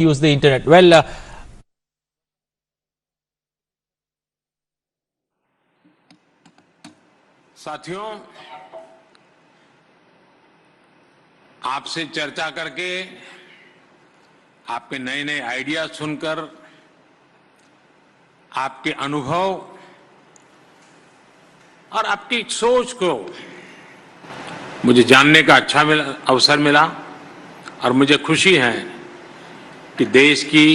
use the internet. Well, साथियों, आपसे चर्चा करके आपके नए नए आइडिया सुनकर आपके अनुभव और आपकी सोच को मुझे जानने का अच्छा अवसर मिला और मुझे खुशी है कि देश की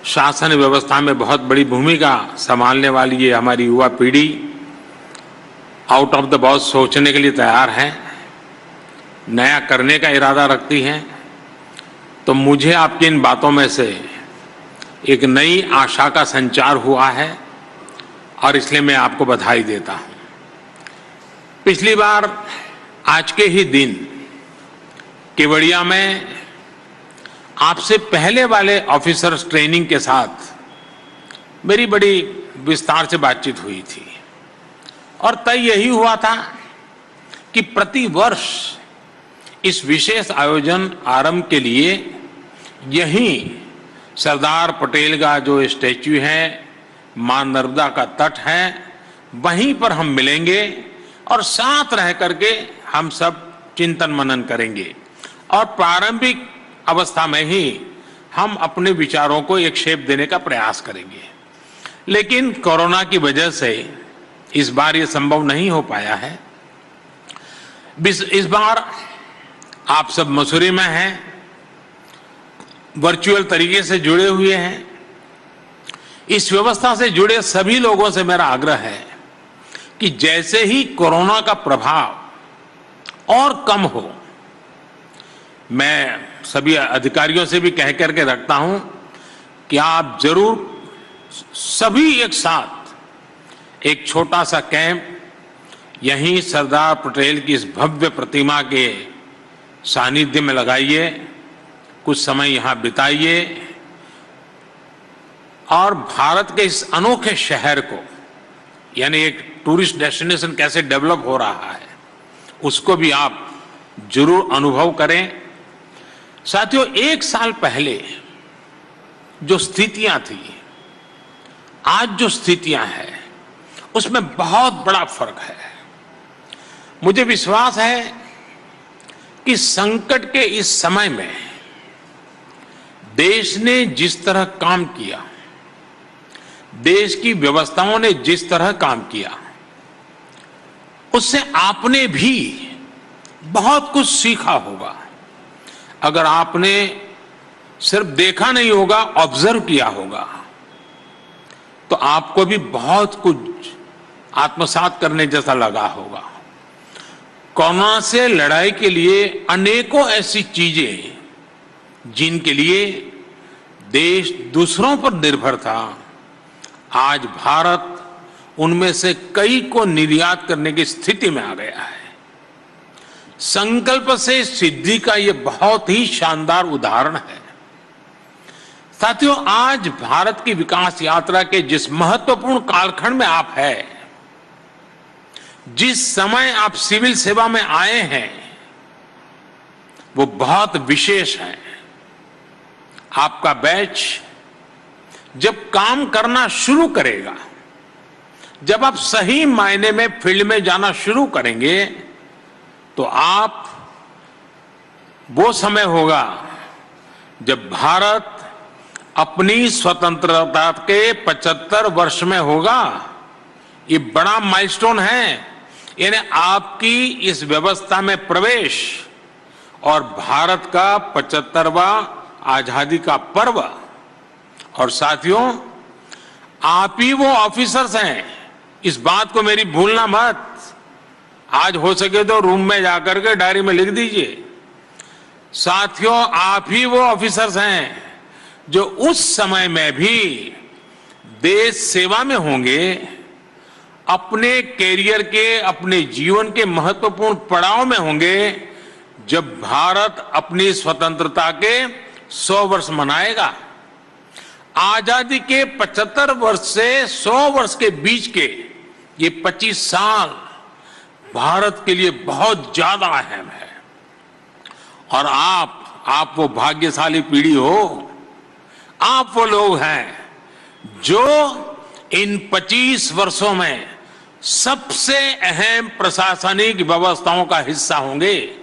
शासन व्यवस्था में बहुत बड़ी भूमिका संभालने वाली ये हमारी युवा पीढ़ी आउट ऑफ द बॉक्स सोचने के लिए तैयार है, नया करने का इरादा रखती है। तो मुझे आपकी इन बातों में से एक नई आशा का संचार हुआ है और इसलिए मैं आपको बधाई देता हूं। पिछली बार आज के ही दिन केवड़िया में आपसे पहले वाले ऑफिसर्स ट्रेनिंग के साथ मेरी बड़ी विस्तार से बातचीत हुई थी और तय यही हुआ था कि प्रति वर्ष इस विशेष आयोजन आरंभ के लिए यहीं सरदार पटेल का जो स्टैच्यू है, मां नर्मदा का तट है, वहीं पर हम मिलेंगे और साथ रह करके हम सब चिंतन मनन करेंगे और प्रारंभिक अवस्था में ही हम अपने विचारों को एक शेप देने का प्रयास करेंगे। लेकिन कोरोना की वजह से इस बार ये संभव नहीं हो पाया है। इस बार आप सब मसूरी में हैं, वर्चुअल तरीके से जुड़े हुए हैं। इस व्यवस्था से जुड़े सभी लोगों से मेरा आग्रह है कि जैसे ही कोरोना का प्रभाव और कम हो, मैं सभी अधिकारियों से भी कह करके रखता हूं कि आप जरूर सभी एक साथ एक छोटा सा कैंप यहीं सरदार पटेल की इस भव्य प्रतिमा के सानिध्य में लगाइए, कुछ समय यहां बिताइए और भारत के इस अनोखे शहर को, यानी एक टूरिस्ट डेस्टिनेशन कैसे डेवलप हो रहा है, उसको भी आप जरूर अनुभव करें। साथियों, एक साल पहले जो स्थितियां थी, आज जो स्थितियां हैं, उसमें बहुत बड़ा फर्क है। मुझे विश्वास है कि संकट के इस समय में देश ने जिस तरह काम किया, देश की व्यवस्थाओं ने जिस तरह काम किया, उससे आपने भी बहुत कुछ सीखा होगा। अगर आपने सिर्फ देखा नहीं होगा, ऑब्जर्व किया होगा, तो आपको भी बहुत कुछ आत्मसात करने जैसा लगा होगा। कोरोना से लड़ाई के लिए अनेकों ऐसी चीजें जिनके लिए देश दूसरों पर निर्भर था, आज भारत उनमें से कई को निर्यात करने की स्थिति में आ गया है। संकल्प से सिद्धि का यह बहुत ही शानदार उदाहरण है। साथियों, आज भारत की विकास यात्रा के जिस महत्वपूर्ण कालखंड में आप हैं, जिस समय आप सिविल सेवा में आए हैं, वो बहुत विशेष है। आपका बैच जब काम करना शुरू करेगा, जब आप सही मायने में फील्ड में जाना शुरू करेंगे, तो आप वो समय होगा जब भारत अपनी स्वतंत्रता के 75 वर्ष में होगा। ये बड़ा माइलस्टोन है, यानी आपकी इस व्यवस्था में प्रवेश और भारत का 75वां आजादी का पर्व। और साथियों, आप ही वो ऑफिसर्स हैं, इस बात को मेरी भूलना मत। आज हो सके तो रूम में जाकर के डायरी में लिख दीजिए। साथियों, आप ही वो ऑफिसर्स हैं जो उस समय में भी देश सेवा में होंगे, अपने कैरियर के, अपने जीवन के महत्वपूर्ण पड़ाव में होंगे, जब भारत अपनी स्वतंत्रता के 100 वर्ष मनाएगा। आजादी के 75 वर्ष से 100 वर्ष के बीच के ये 25 साल भारत के लिए बहुत ज्यादा अहम है और आप आप वो भाग्यशाली पीढ़ी हो, आप वो लोग हैं जो इन 25 वर्षों में सबसे अहम प्रशासनिक व्यवस्थाओं का हिस्सा होंगे।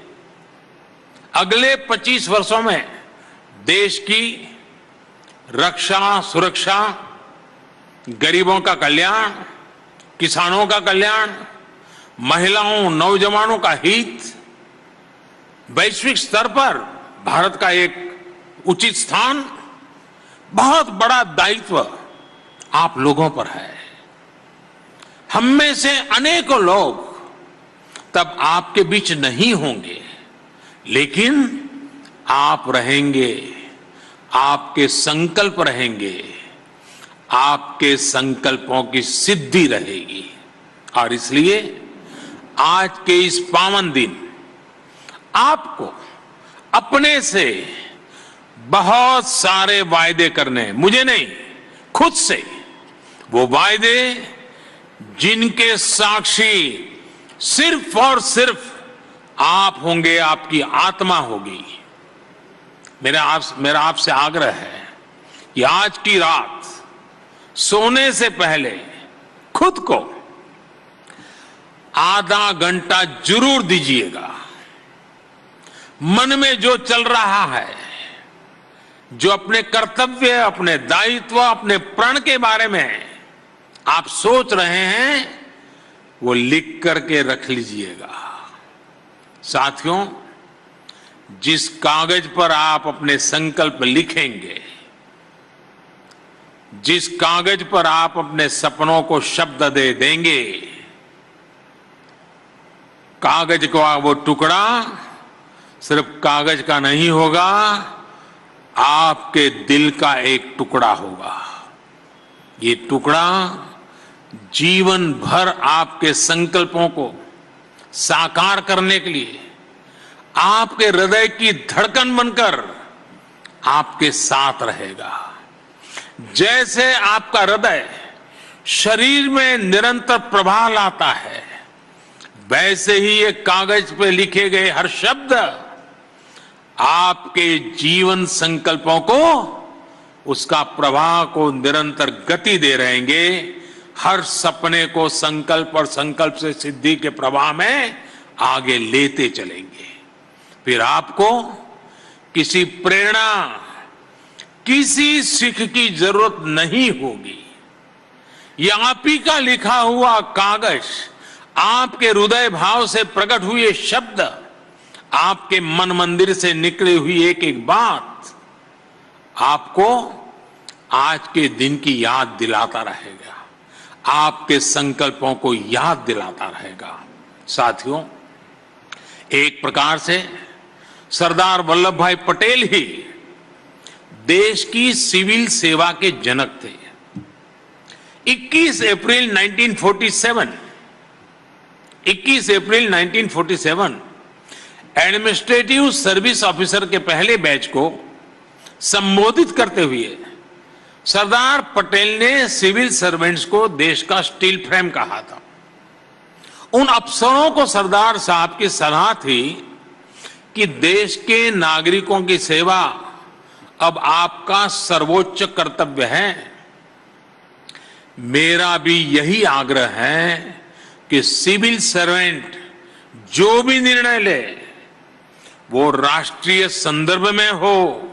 अगले 25 वर्षों में देश की रक्षा, सुरक्षा, गरीबों का कल्याण, किसानों का कल्याण, महिलाओं, नौजवानों का हित, वैश्विक स्तर पर भारत का एक उचित स्थान, बहुत बड़ा दायित्व आप लोगों पर है। हम में से अनेकों लोग तब आपके बीच नहीं होंगे, लेकिन आप रहेंगे, आपके संकल्प रहेंगे, आपके संकल्पों की सिद्धि रहेगी। और इसलिए आज के इस पावन दिन आपको अपने से बहुत सारे वायदे करने हैं, मुझे नहीं, खुद से। वो वायदे जिनके साक्षी सिर्फ और सिर्फ आप होंगे, आपकी आत्मा होगी। मेरा आपसे आग्रह है कि आज की रात सोने से पहले खुद को आधा घंटा जरूर दीजिएगा। मन में जो चल रहा है, जो अपने कर्तव्य, अपने दायित्व, अपने प्रण के बारे में आप सोच रहे हैं, वो लिख करके रख लीजिएगा। साथियों, जिस कागज पर आप अपने संकल्प लिखेंगे, जिस कागज पर आप अपने सपनों को शब्द दे देंगे, कागज का वो टुकड़ा सिर्फ कागज का नहीं होगा, आपके दिल का एक टुकड़ा होगा। ये टुकड़ा जीवन भर आपके संकल्पों को साकार करने के लिए आपके हृदय की धड़कन बनकर आपके साथ रहेगा। जैसे आपका हृदय शरीर में निरंतर प्रवाह लाता है, वैसे ही ये कागज पे लिखे गए हर शब्द आपके जीवन संकल्पों को, उसका प्रवाह को निरंतर गति दे रहेंगे। हर सपने को संकल्प और संकल्प से सिद्धि के प्रवाह में आगे लेते चलेंगे। फिर आपको किसी प्रेरणा, किसी सीख की जरूरत नहीं होगी। यह आप ही का लिखा हुआ कागज, आपके हृदय भाव से प्रकट हुए शब्द, आपके मन मंदिर से निकली हुई एक एक बात आपको आज के दिन की याद दिलाता रहेगा, आपके संकल्पों को याद दिलाता रहेगा। साथियों, एक प्रकार से सरदार वल्लभ भाई पटेल ही देश की सिविल सेवा के जनक थे। 21 अप्रैल 1947 एडमिनिस्ट्रेटिव सर्विस ऑफिसर के पहले बैच को संबोधित करते हुए सरदार पटेल ने सिविल सर्वेंट्स को देश का स्टील फ्रेम कहा था। उन अफसरों को सरदार साहब की सलाह थी कि देश के नागरिकों की सेवा अब आपका सर्वोच्च कर्तव्य है। मेरा भी यही आग्रह है कि सिविल सर्वेंट जो भी निर्णय ले वो राष्ट्रीय संदर्भ में हो,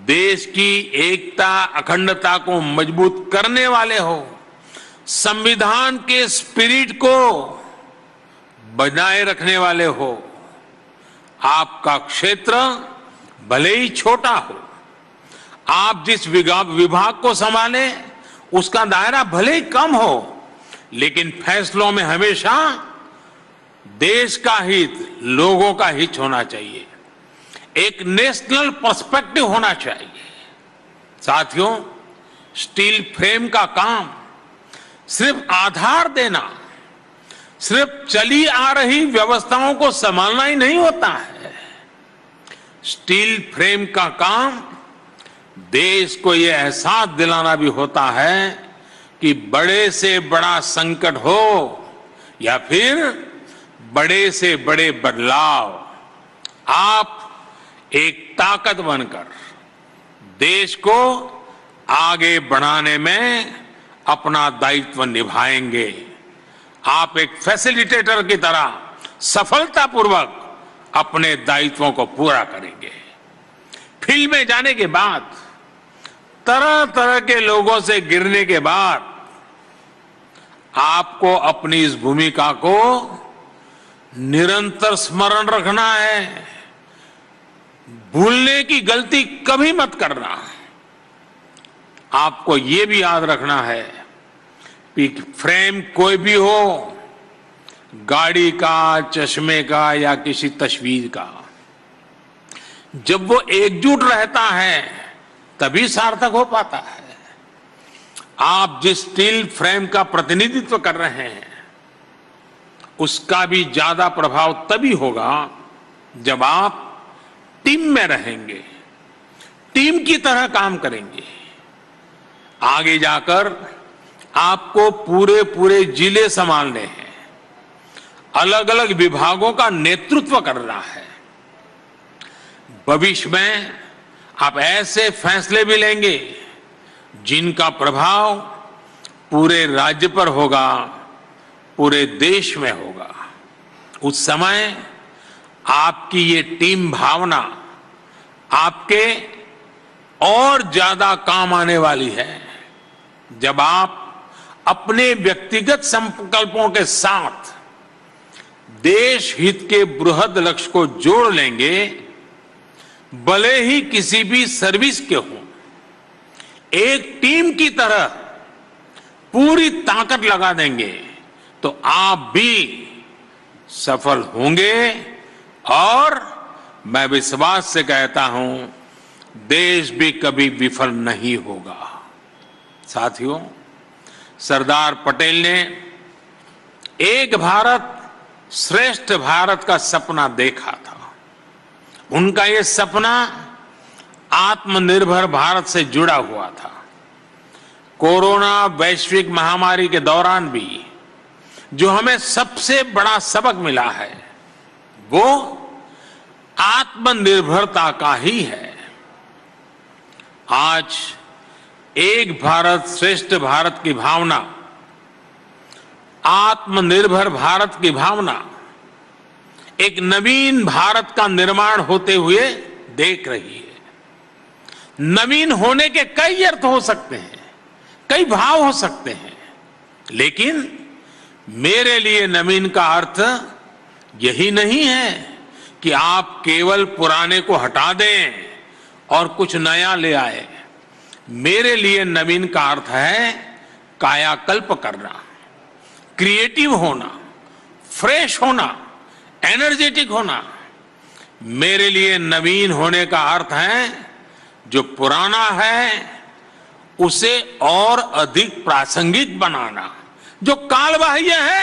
देश की एकता, अखंडता को मजबूत करने वाले हो, संविधान के स्पिरिट को बनाए रखने वाले हो। आपका क्षेत्र भले ही छोटा हो, आप जिस विभाग को संभालें उसका दायरा भले ही कम हो, लेकिन फैसलों में हमेशा देश का हित, लोगों का हित होना चाहिए, एक नेशनल पर्सपेक्टिव होना चाहिए। साथियों, स्टील फ्रेम का काम सिर्फ आधार देना, सिर्फ चली आ रही व्यवस्थाओं को संभालना ही नहीं होता है। स्टील फ्रेम का काम देश को यह एहसास दिलाना भी होता है कि बड़े से बड़ा संकट हो या फिर बड़े से बड़े बदलाव, आप एक ताकत बनकर देश को आगे बढ़ाने में अपना दायित्व निभाएंगे। आप एक फैसिलिटेटर की तरह सफलतापूर्वक अपने दायित्वों को पूरा करेंगे। फील्ड में जाने के बाद, तरह तरह के लोगों से गिरने के बाद आपको अपनी इस भूमिका को निरंतर स्मरण रखना है। भूलने की गलती कभी मत करना। आपको यह भी याद रखना है कि फ्रेम कोई भी हो, गाड़ी का, चश्मे का या किसी तस्वीर का, जब वो एकजुट रहता है तभी सार्थक हो पाता है। आप जिस स्टील फ्रेम का प्रतिनिधित्व कर रहे हैं उसका भी ज्यादा प्रभाव तभी होगा जब आप टीम में रहेंगे, टीम की तरह काम करेंगे। आगे जाकर आपको पूरे पूरे जिले संभालने हैं, अलग अलग विभागों का नेतृत्व करना है। भविष्य में आप ऐसे फैसले भी लेंगे जिनका प्रभाव पूरे राज्य पर होगा, पूरे देश में होगा। उस समय आपकी ये टीम भावना आपके और ज्यादा काम आने वाली है। जब आप अपने व्यक्तिगत संकल्पों के साथ देश हित के बृहद लक्ष्य को जोड़ लेंगे, भले ही किसी भी सर्विस के हों, एक टीम की तरह पूरी ताकत लगा देंगे तो आप भी सफल होंगे। और मैं विश्वास से कहता हूं, देश भी कभी विफल नहीं होगा। साथियों, सरदार पटेल ने एक भारत श्रेष्ठ भारत का सपना देखा था। उनका ये सपना आत्मनिर्भर भारत से जुड़ा हुआ था। कोरोना वैश्विक महामारी के दौरान भी जो हमें सबसे बड़ा सबक मिला है वो आत्मनिर्भरता का ही है। आज एक भारत श्रेष्ठ भारत की भावना, आत्मनिर्भर भारत की भावना एक नवीन भारत का निर्माण होते हुए देख रही है। नवीन होने के कई अर्थ हो सकते हैं, कई भाव हो सकते हैं, लेकिन मेरे लिए नवीन का अर्थ यही नहीं है कि आप केवल पुराने को हटा दें और कुछ नया ले आए। मेरे लिए नवीन का अर्थ है कायाकल्प करना, क्रिएटिव होना, फ्रेश होना, एनर्जेटिक होना। मेरे लिए नवीन होने का अर्थ है जो पुराना है उसे और अधिक प्रासंगिक बनाना, जो कालबाह्य है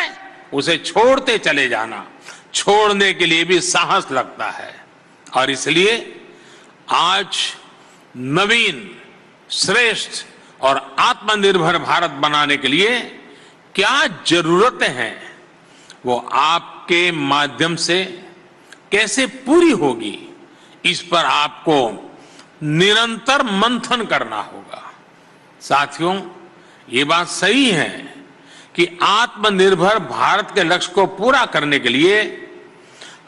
उसे छोड़ते चले जाना। छोड़ने के लिए भी साहस लगता है। और इसलिए आज नवीन, श्रेष्ठ और आत्मनिर्भर भारत बनाने के लिए क्या जरूरतें हैं वो आपके माध्यम से कैसे पूरी होगी, इस पर आपको निरंतर मंथन करना होगा। साथियों, ये बात सही है कि आत्मनिर्भर भारत के लक्ष्य को पूरा करने के लिए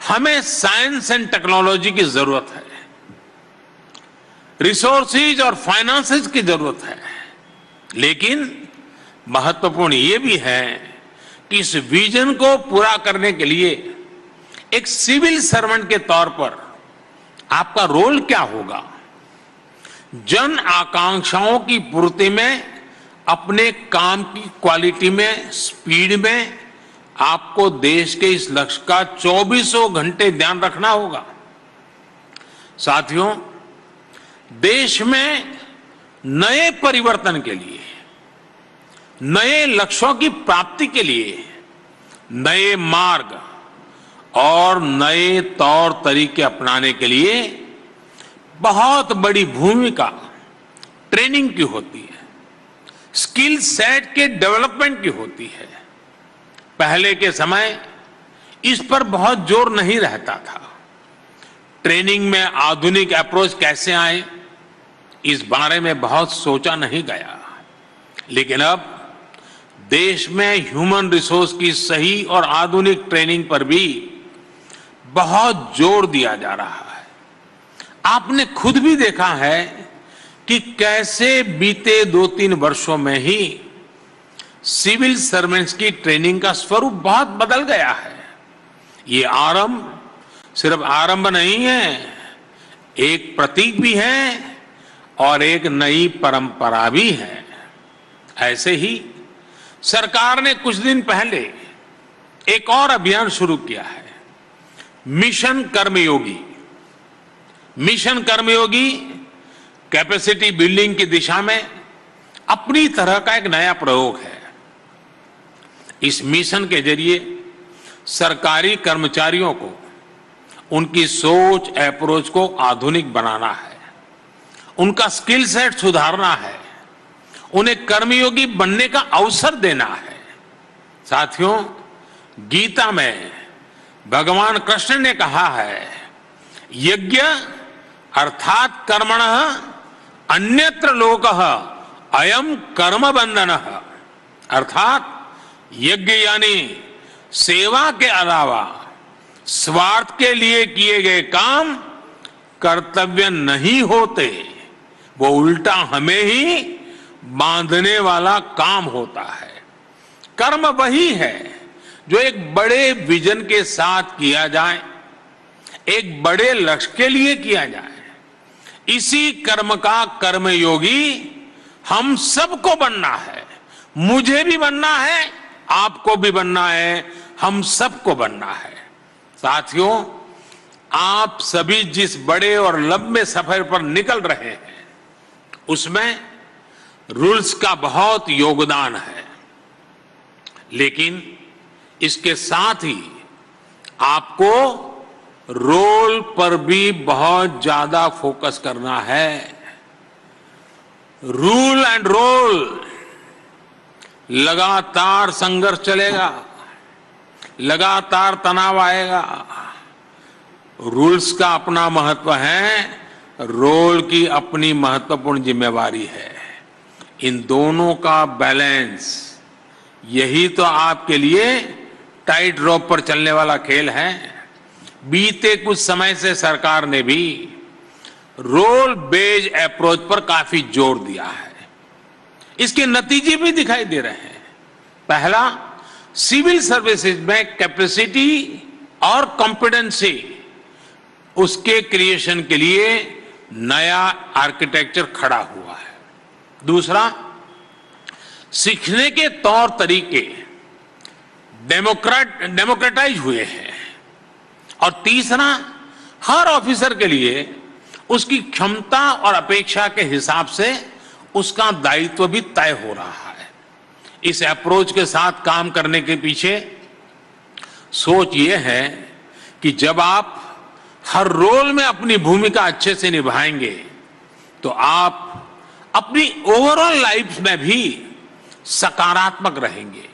हमें साइंस एंड टेक्नोलॉजी की जरूरत है, रिसोर्सेज और फाइनेंसेस की जरूरत है। लेकिन महत्वपूर्ण ये भी है कि इस विजन को पूरा करने के लिए एक सिविल सर्वेंट के तौर पर आपका रोल क्या होगा। जन आकांक्षाओं की पूर्ति में, अपने काम की क्वालिटी में, स्पीड में आपको देश के इस लक्ष्य का 24 घंटे ध्यान रखना होगा। साथियों, देश में नए परिवर्तन के लिए, नए लक्ष्यों की प्राप्ति के लिए नए मार्ग और नए तौर तरीके अपनाने के लिए बहुत बड़ी भूमिका ट्रेनिंग की होती है, स्किल सेट के डेवलपमेंट की होती है। पहले के समय इस पर बहुत जोर नहीं रहता था। ट्रेनिंग में आधुनिक अप्रोच कैसे आए, इस बारे में बहुत सोचा नहीं गया। लेकिन अब देश में ह्यूमन रिसोर्स की सही और आधुनिक ट्रेनिंग पर भी बहुत जोर दिया जा रहा है। आपने खुद भी देखा है कि कैसे बीते 2-3 वर्षों में ही सिविल सर्वेंट्स की ट्रेनिंग का स्वरूप बहुत बदल गया है। ये आरंभ सिर्फ आरंभ नहीं है, एक प्रतीक भी है और एक नई परंपरा भी है। ऐसे ही सरकार ने कुछ दिन पहले एक और अभियान शुरू किया है, मिशन कर्मयोगी। मिशन कर्मयोगी कैपेसिटी बिल्डिंग की दिशा में अपनी तरह का एक नया प्रयोग है। इस मिशन के जरिए सरकारी कर्मचारियों को उनकी सोच अप्रोच को आधुनिक बनाना है, उनका स्किल सेट सुधारना है, उन्हें कर्मयोगी बनने का अवसर देना है। साथियों, गीता में भगवान कृष्ण ने कहा है, यज्ञ अर्थात कर्मणः अन्यत्र लोकः अयम कर्म बंधनः। अर्थात यज्ञ यानी सेवा के अलावा स्वार्थ के लिए किए गए काम कर्तव्य नहीं होते, वो उल्टा हमें ही बांधने वाला काम होता है। कर्म वही है जो एक बड़े विजन के साथ किया जाए, एक बड़े लक्ष्य के लिए किया जाए। इसी कर्म का कर्मयोगी हम सबको बनना है। मुझे भी बनना है, आपको भी बनना है, हम सबको बनना है। साथियों, आप सभी जिस बड़े और लंबे सफर पर निकल रहे हैं, उसमें रूल्स का बहुत योगदान है। लेकिन इसके साथ ही आपको रोल पर भी बहुत ज्यादा फोकस करना है। रूल एंड रोल, लगातार संघर्ष चलेगा, लगातार तनाव आएगा। रूल्स का अपना महत्व है, रोल की अपनी महत्वपूर्ण जिम्मेवारी है। इन दोनों का बैलेंस, यही तो आपके लिए टाइट रोप पर चलने वाला खेल है। बीते कुछ समय से सरकार ने भी रोल बेस्ड अप्रोच पर काफी जोर दिया है। इसके नतीजे भी दिखाई दे रहे हैं। पहला, सिविल सर्विसेज में कैपेसिटी और कॉम्पिटेंसी, उसके क्रिएशन के लिए नया आर्किटेक्चर खड़ा हुआ है। दूसरा, सीखने के तौर तरीके डेमोक्रेटाइज हुए हैं। और तीसरा, हर ऑफिसर के लिए उसकी क्षमता और अपेक्षा के हिसाब से उसका दायित्व भी तय हो रहा है। इस अप्रोच के साथ काम करने के पीछे सोच ये है कि जब आप हर रोल में अपनी भूमिका अच्छे से निभाएंगे तो आप अपनी ओवरऑल लाइफ में भी सकारात्मक रहेंगे।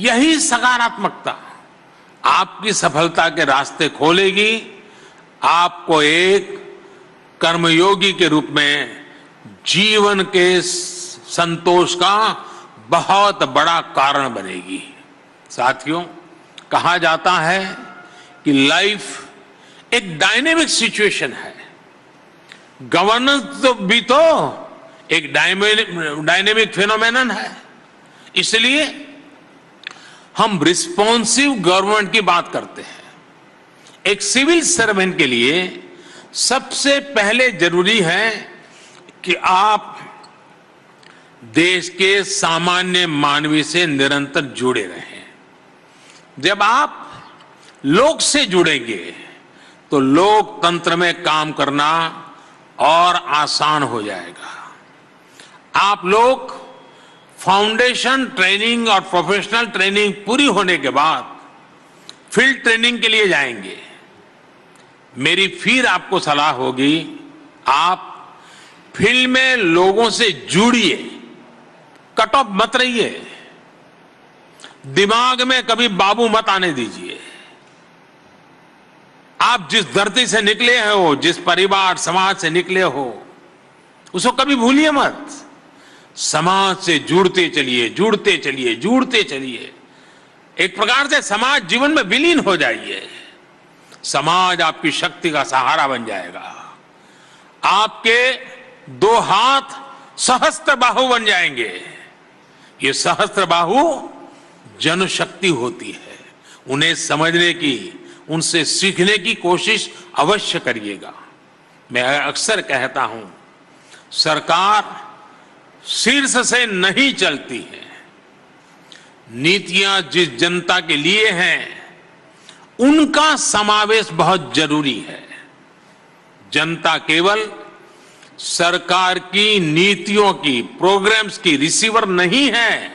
यही सकारात्मकता आपकी सफलता के रास्ते खोलेगी, आपको एक कर्मयोगी के रूप में जीवन के संतोष का बहुत बड़ा कारण बनेगी। साथियों, कहा जाता है कि लाइफ एक डायनेमिक सिचुएशन है। गवर्नेंस तो भी तो एक डायनेमिक फिनोमेनन है। इसलिए हम रिस्पॉन्सिव गवर्नमेंट की बात करते हैं। एक सिविल सर्वेंट के लिए सबसे पहले जरूरी है कि आप देश के सामान्य मानवी से निरंतर जुड़े रहें। जब आप लोग से जुड़ेंगे तो लोकतंत्र में काम करना और आसान हो जाएगा। आप लोग फाउंडेशन ट्रेनिंग और प्रोफेशनल ट्रेनिंग पूरी होने के बाद फील्ड ट्रेनिंग के लिए जाएंगे। मेरी फिर आपको सलाह होगी, आप फील्ड में लोगों से जुड़िए, कट ऑफ मत रहिए, दिमाग में कभी बाबू मत आने दीजिए। आप जिस धरती से निकले हो, जिस परिवार समाज से निकले हो, उसको कभी भूलिए मत। समाज से जुड़ते चलिए, जुड़ते चलिए, जुड़ते चलिए। एक प्रकार से समाज जीवन में विलीन हो जाइए। समाज आपकी शक्ति का सहारा बन जाएगा। आपके दो हाथ सहस्त्र बाहु बन जाएंगे। ये सहस्त्र बाहु जनशक्ति होती है। उन्हें समझने की, उनसे सीखने की कोशिश अवश्य करिएगा। मैं अक्सर कहता हूं, सरकार शीर्ष से नहीं चलती है। नीतियां जिस जनता के लिए हैं, उनका समावेश बहुत जरूरी है। जनता केवल सरकार की नीतियों की, प्रोग्राम्स की रिसीवर नहीं है।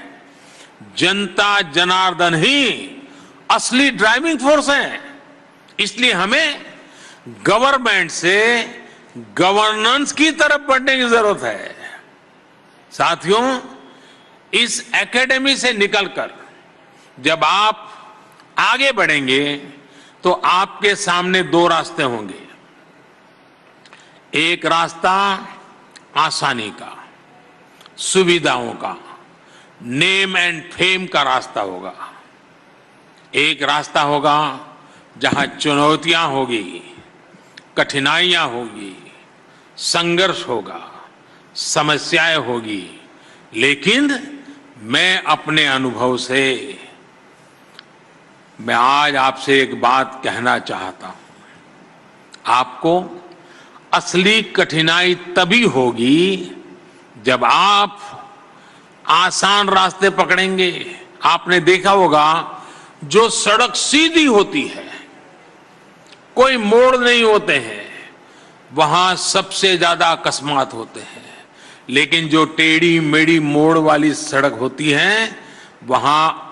जनता जनार्दन ही असली ड्राइविंग फोर्स है। इसलिए हमें गवर्नमेंट से गवर्नेंस की तरफ बढ़ने की जरूरत है। साथियों, इस एकेडमी से निकलकर जब आप आगे बढ़ेंगे तो आपके सामने दो रास्ते होंगे। एक रास्ता आसानी का, सुविधाओं का, नेम एंड फेम का रास्ता होगा। एक रास्ता होगा जहां चुनौतियां होगी, कठिनाइयां होगी, संघर्ष होगा, समस्याएं होगी। लेकिन मैं अपने अनुभव से मैं आज आपसे एक बात कहना चाहता हूं। आपको असली कठिनाई तभी होगी जब आप आसान रास्ते पकड़ेंगे। आपने देखा होगा, जो सड़क सीधी होती है, कोई मोड़ नहीं होते हैं, वहां सबसे ज्यादा अकस्मात होते हैं। लेकिन जो टेढ़ी मेढ़ी मोड़ वाली सड़क होती है, वहां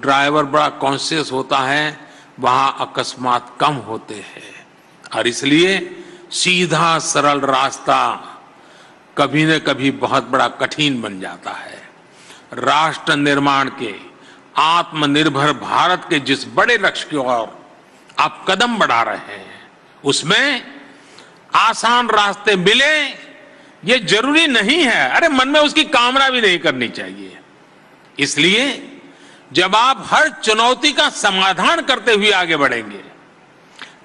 ड्राइवर बड़ा कॉन्शियस होता है, वहां अकस्मात कम होते हैं। और इसलिए सीधा सरल रास्ता कभी न कभी बहुत बड़ा कठिन बन जाता है। राष्ट्र निर्माण के, आत्मनिर्भर भारत के जिस बड़े लक्ष्य की ओर आप कदम बढ़ा रहे हैं, उसमें आसान रास्ते मिले ये जरूरी नहीं है। अरे मन में उसकी कामना भी नहीं करनी चाहिए। इसलिए जब आप हर चुनौती का समाधान करते हुए आगे बढ़ेंगे,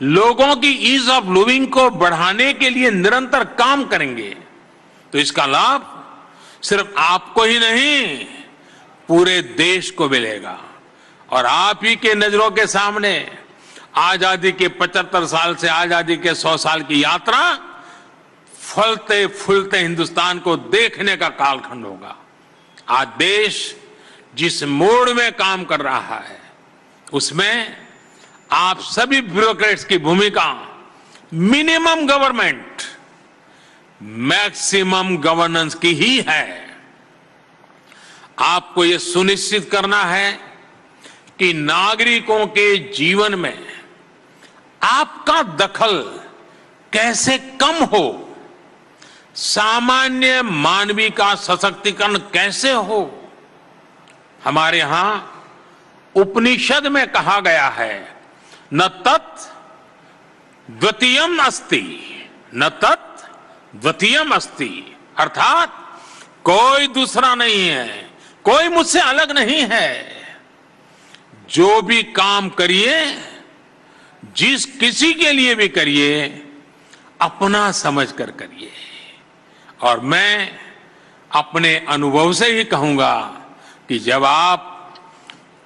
लोगों की ईज ऑफ लिविंग को बढ़ाने के लिए निरंतर काम करेंगे, तो इसका लाभ सिर्फ आपको ही नहीं, पूरे देश को मिलेगा। और आप ही के नजरों के सामने आजादी के 75 साल से आजादी के 100 साल की यात्रा फलते फूलते हिंदुस्तान को देखने का कालखंड होगा। आज देश जिस मोड़ में काम कर रहा है, उसमें आप सभी ब्यूरोक्रेट्स की भूमिका मिनिमम गवर्नमेंट, मैक्सिमम गवर्नेंस की ही है। आपको यह सुनिश्चित करना है कि नागरिकों के जीवन में आपका दखल कैसे कम हो, सामान्य मानवीय का सशक्तिकरण कैसे हो। हमारे यहां उपनिषद में कहा गया है, न तत् द्वितीयम अस्ति, न तत् द्वितीयम अस्ति, अर्थात कोई दूसरा नहीं है, कोई मुझसे अलग नहीं है। जो भी काम करिए, जिस किसी के लिए भी करिए, अपना समझकर करिए। और मैं अपने अनुभव से ही कहूंगा कि जब आप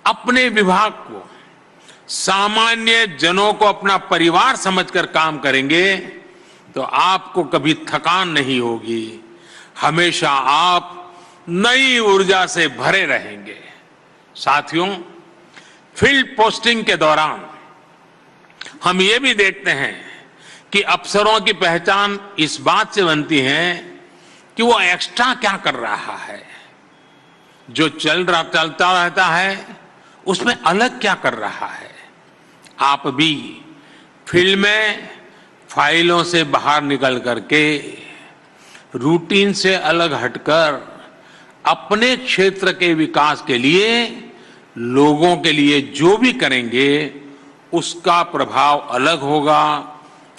अपने विभाग को, सामान्य जनों को अपना परिवार समझकर काम करेंगे, तो आपको कभी थकान नहीं होगी। हमेशा आप नई ऊर्जा से भरे रहेंगे। साथियों, फील्ड पोस्टिंग के दौरान हम ये भी देखते हैं कि अफसरों की पहचान इस बात से बनती है कि वो एक्स्ट्रा क्या कर रहा है, जो चलता रहता है उसमें अलग क्या कर रहा है। आप भी फील्ड में फाइलों से बाहर निकल करके, रूटीन से अलग हटकर अपने क्षेत्र के विकास के लिए, लोगों के लिए जो भी करेंगे, उसका प्रभाव अलग होगा,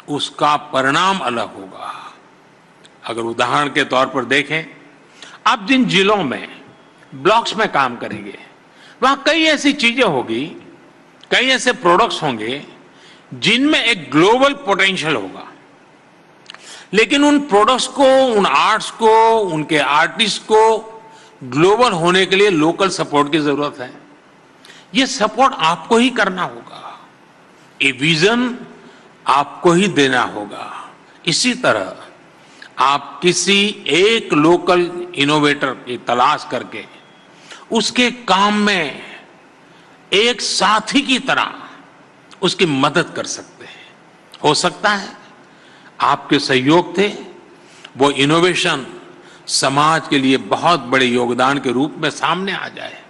उसका परिणाम अलग होगा। अगर उदाहरण के तौर पर देखें, आप जिन जिलों में ब्लॉक्स में काम करेंगे, वहां कई ऐसी चीजें होगी, कई ऐसे प्रोडक्ट्स होंगे जिनमें एक ग्लोबल पोटेंशियल होगा, लेकिन उन प्रोडक्ट्स को, उन आर्ट्स को, उनके आर्टिस्ट को ग्लोबल होने के लिए लोकल सपोर्ट की जरूरत है। ये सपोर्ट आपको ही करना होगा, ये विजन आपको ही देना होगा। इसी तरह आप किसी एक लोकल इनोवेटर की तलाश करके उसके काम में एक साथी की तरह उसकी मदद कर सकते हैं। हो सकता है आपके सहयोग थे वो इनोवेशन समाज के लिए बहुत बड़े योगदान के रूप में सामने आ जाए।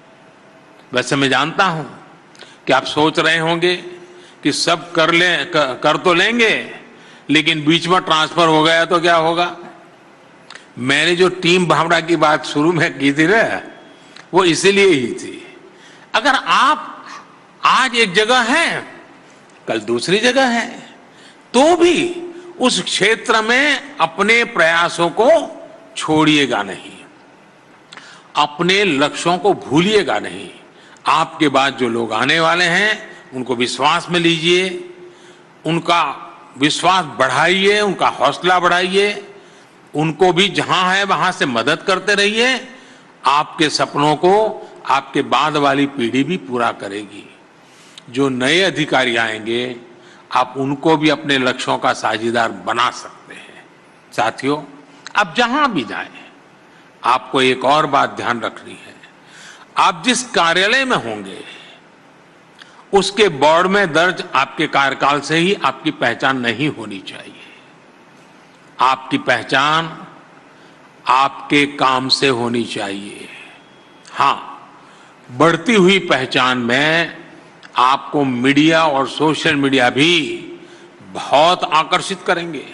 वैसे मैं जानता हूं कि आप सोच रहे होंगे कि सब कर तो लेंगे, लेकिन बीच में ट्रांसफर हो गया तो क्या होगा। मैंने जो टीम भावना की बात शुरू में की थी ना, वो इसीलिए ही थी। अगर आप आज एक जगह हैं, कल दूसरी जगह है, तो भी उस क्षेत्र में अपने प्रयासों को छोड़िएगा नहीं, अपने लक्ष्यों को भूलिएगा नहीं। आपके बाद जो लोग आने वाले हैं उनको विश्वास में लीजिए, उनका विश्वास बढ़ाइए, उनका हौसला बढ़ाइए, उनको भी जहां है वहां से मदद करते रहिए। आपके सपनों को आपके बाद वाली पीढ़ी भी पूरा करेगी। जो नए अधिकारी आएंगे, आप उनको भी अपने लक्ष्यों का साझीदार बना सकते हैं। साथियों, आप जहां भी जाएं, आपको एक और बात ध्यान रखनी है। आप जिस कार्यालय में होंगे, उसके बोर्ड में दर्ज आपके कार्यकाल से ही आपकी पहचान नहीं होनी चाहिए। आपकी पहचान आपके काम से होनी चाहिए। हां, बढ़ती हुई पहचान में आपको मीडिया और सोशल मीडिया भी बहुत आकर्षित करेंगे।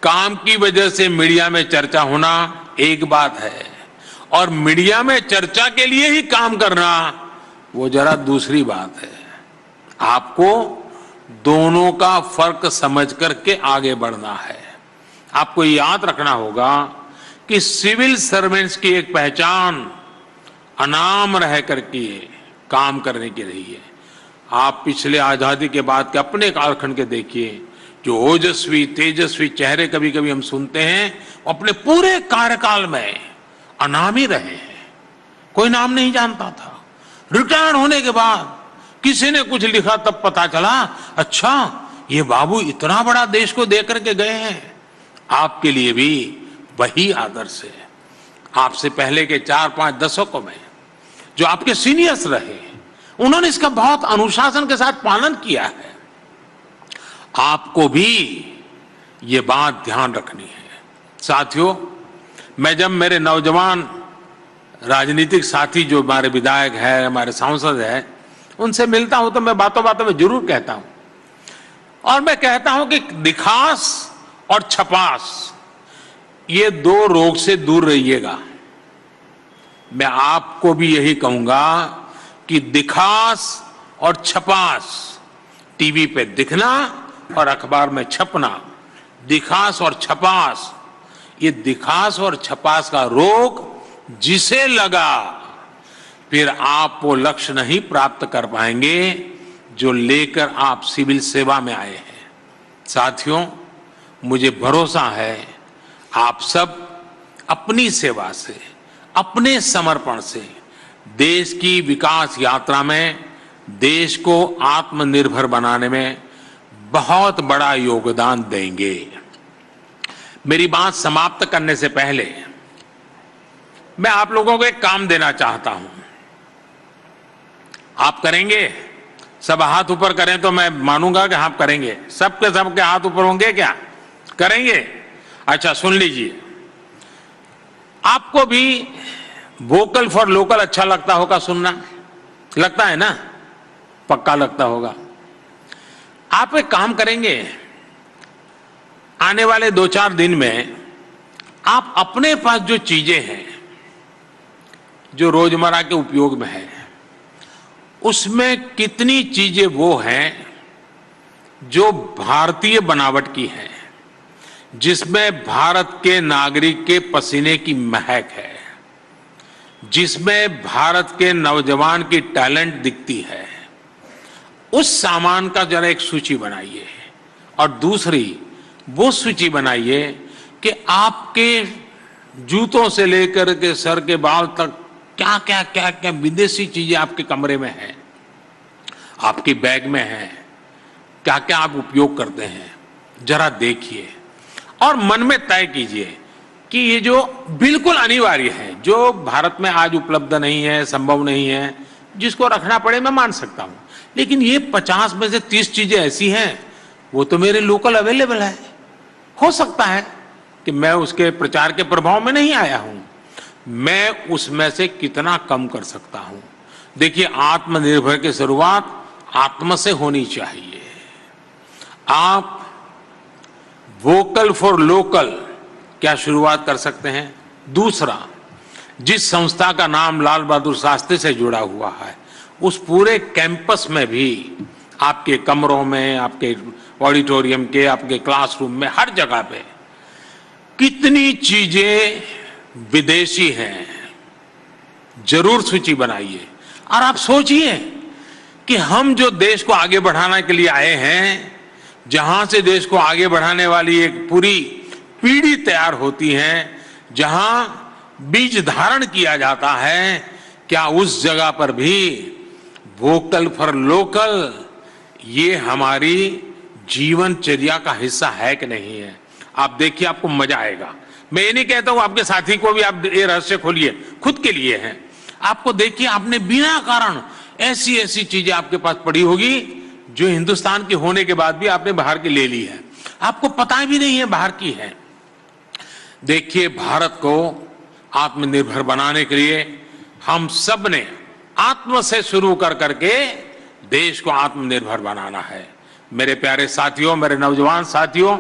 काम की वजह से मीडिया में चर्चा होना एक बात है, और मीडिया में चर्चा के लिए ही काम करना वो जरा दूसरी बात है। आपको दोनों का फर्क समझ करके आगे बढ़ना है। आपको याद रखना होगा कि सिविल सर्वेंट्स की एक पहचान अनाम रह करके काम करने की रही है। आप पिछले आजादी के बाद के अपने कालखंड के देखिए, जो ओजस्वी तेजस्वी चेहरे कभी कभी हम सुनते हैं, अपने पूरे कार्यकाल में अनामी रहे हैं। कोई नाम नहीं जानता था। रिटायर होने के बाद किसी ने कुछ लिखा तब पता चला, अच्छा ये बाबू इतना बड़ा देश को दे करके गए हैं। आपके लिए भी वही आदर्श है। आपसे पहले के 4-5 दशकों में जो आपके सीनियर्स रहे, उन्होंने इसका बहुत अनुशासन के साथ पालन किया है। आपको भी ये बात ध्यान रखनी है। साथियों, मैं जब मेरे नौजवान राजनीतिक साथी जो हमारे विधायक है, हमारे सांसद है, उनसे मिलता हूं तो मैं बातों बातों में जरूर कहता हूं, और मैं कहता हूं कि दिखास और छपास, ये दो रोग से दूर रहिएगा। मैं आपको भी यही कहूंगा कि दिखास और छपास, टीवी पे दिखना और अखबार में छपना, दिखास और छपास, ये दिखास और छपास का रोग जिसे लगा, फिर आप वो लक्ष्य नहीं प्राप्त कर पाएंगे जो लेकर आप सिविल सेवा में आए हैं। साथियों, मुझे भरोसा है आप सब अपनी सेवा से, अपने समर्पण से देश की विकास यात्रा में देश को आत्मनिर्भर बनाने में बहुत बड़ा योगदान देंगे। मेरी बात समाप्त करने से पहले मैं आप लोगों को एक काम देना चाहता हूं। आप करेंगे? सब हाथ ऊपर करें तो मैं मानूंगा कि आप करेंगे। सबके सबके हाथ ऊपर होंगे क्या? करेंगे? अच्छा, सुन लीजिए। आपको भी वोकल फॉर लोकल अच्छा लगता होगा सुनना, लगता है ना? पक्का लगता होगा। आप एक काम करेंगे, आने वाले 2-4 दिन में आप अपने पास जो चीजें हैं, जो रोजमर्रा के उपयोग में है, उसमें कितनी चीजें वो हैं जो भारतीय बनावट की हैं, जिसमें भारत के नागरिक के पसीने की महक है, जिसमें भारत के नौजवान की टैलेंट दिखती है, उस सामान का जरा एक सूची बनाइए। और दूसरी वो सूची बनाइए कि आपके जूतों से लेकर के सर के बाल तक क्या क्या क्या क्या विदेशी चीजें आपके कमरे में हैं, आपकी बैग में हैं, क्या क्या आप उपयोग करते हैं, जरा देखिए और मन में तय कीजिए कि ये जो बिल्कुल अनिवार्य है, जो भारत में आज उपलब्ध नहीं है, संभव नहीं है, जिसको रखना पड़े मैं मान सकता हूं, लेकिन ये 50 में से 30 चीजें ऐसी हैं वो तो मेरे लोकल अवेलेबल है। हो सकता है कि मैं उसके प्रचार के प्रभाव में नहीं आया हूं, मैं उसमें से कितना कम कर सकता हूं। देखिए, आत्मनिर्भर की शुरुआत आत्म से होनी चाहिए। आप वोकल फॉर लोकल क्या शुरुआत कर सकते हैं। दूसरा, जिस संस्था का नाम लाल बहादुर शास्त्री से जुड़ा हुआ है, उस पूरे कैंपस में भी, आपके कमरों में, आपके ऑडिटोरियम के, आपके क्लासरूम में, हर जगह पे कितनी चीजें विदेशी हैं, जरूर सूची बनाइए। और आप सोचिए कि हम जो देश को आगे बढ़ाने के लिए आए हैं, जहां से देश को आगे बढ़ाने वाली एक पूरी पीढ़ी तैयार होती है, जहां बीज धारण किया जाता है, क्या उस जगह पर भी वोकल फॉर लोकल ये हमारी जीवनचर्या का हिस्सा है कि नहीं है। आप देखिए, आपको मजा आएगा। मैं ये नहीं कहता हूं आपके साथी को भी आप ये रहस्य खोलिए, खुद के लिए है। आपको देखिए, आपने बिना कारण ऐसी ऐसी चीजें आपके पास पड़ी होगी जो हिंदुस्तान के होने के बाद भी आपने बाहर की ले ली है, आपको पता भी नहीं है बाहर की है। देखिए, भारत को आत्मनिर्भर बनाने के लिए हम सब ने आत्म से शुरू कर करके देश को आत्मनिर्भर बनाना है। मेरे प्यारे साथियों, मेरे नौजवान साथियों,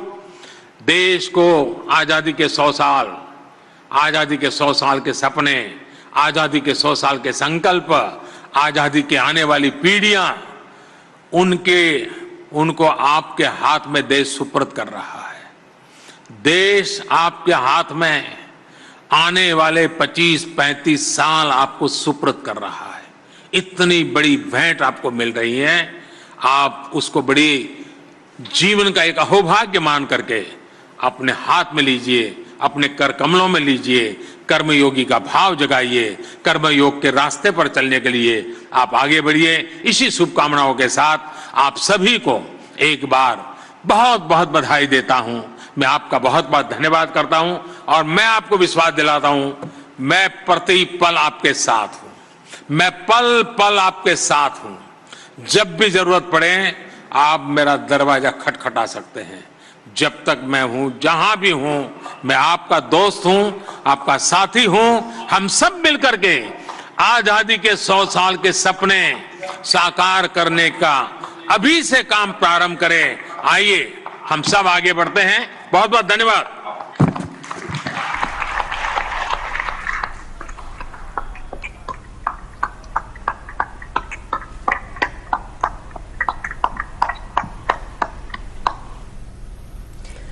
देश को आजादी के 100 साल, आजादी के 100 साल के सपने, आजादी के 100 साल के संकल्प, आजादी के आने वाली पीढ़ियां, उनको आपके हाथ में देश सुपुर्द कर रहा है। देश आपके हाथ में आने वाले 25-35 साल आपको सुपुर्द कर रहा है। इतनी बड़ी भेंट आपको मिल रही है, आप उसको बड़ी जीवन का एक अहोभाग्य मान करके अपने हाथ में लीजिए, अपने कर कमलों में लीजिए, कर्मयोगी का भाव जगाइए, कर्मयोग के रास्ते पर चलने के लिए आप आगे बढ़िए। इसी शुभकामनाओं के साथ आप सभी को एक बार बहुत बहुत बधाई देता हूं। मैं आपका बहुत बहुत धन्यवाद करता हूं और मैं आपको विश्वास दिलाता हूं, मैं प्रति पल आपके साथ हूं, मैं पल पल आपके साथ हूं। जब भी जरूरत पड़े आप मेरा दरवाजा खटखटा सकते हैं। जब तक मैं हूं, जहां भी हूं, मैं आपका दोस्त हूं, आपका साथी हूं। हम सब मिलकर के आजादी के 100 साल के सपने साकार करने का अभी से काम प्रारंभ करें। आइए हम सब आगे बढ़ते हैं। बहुत बहुत धन्यवाद।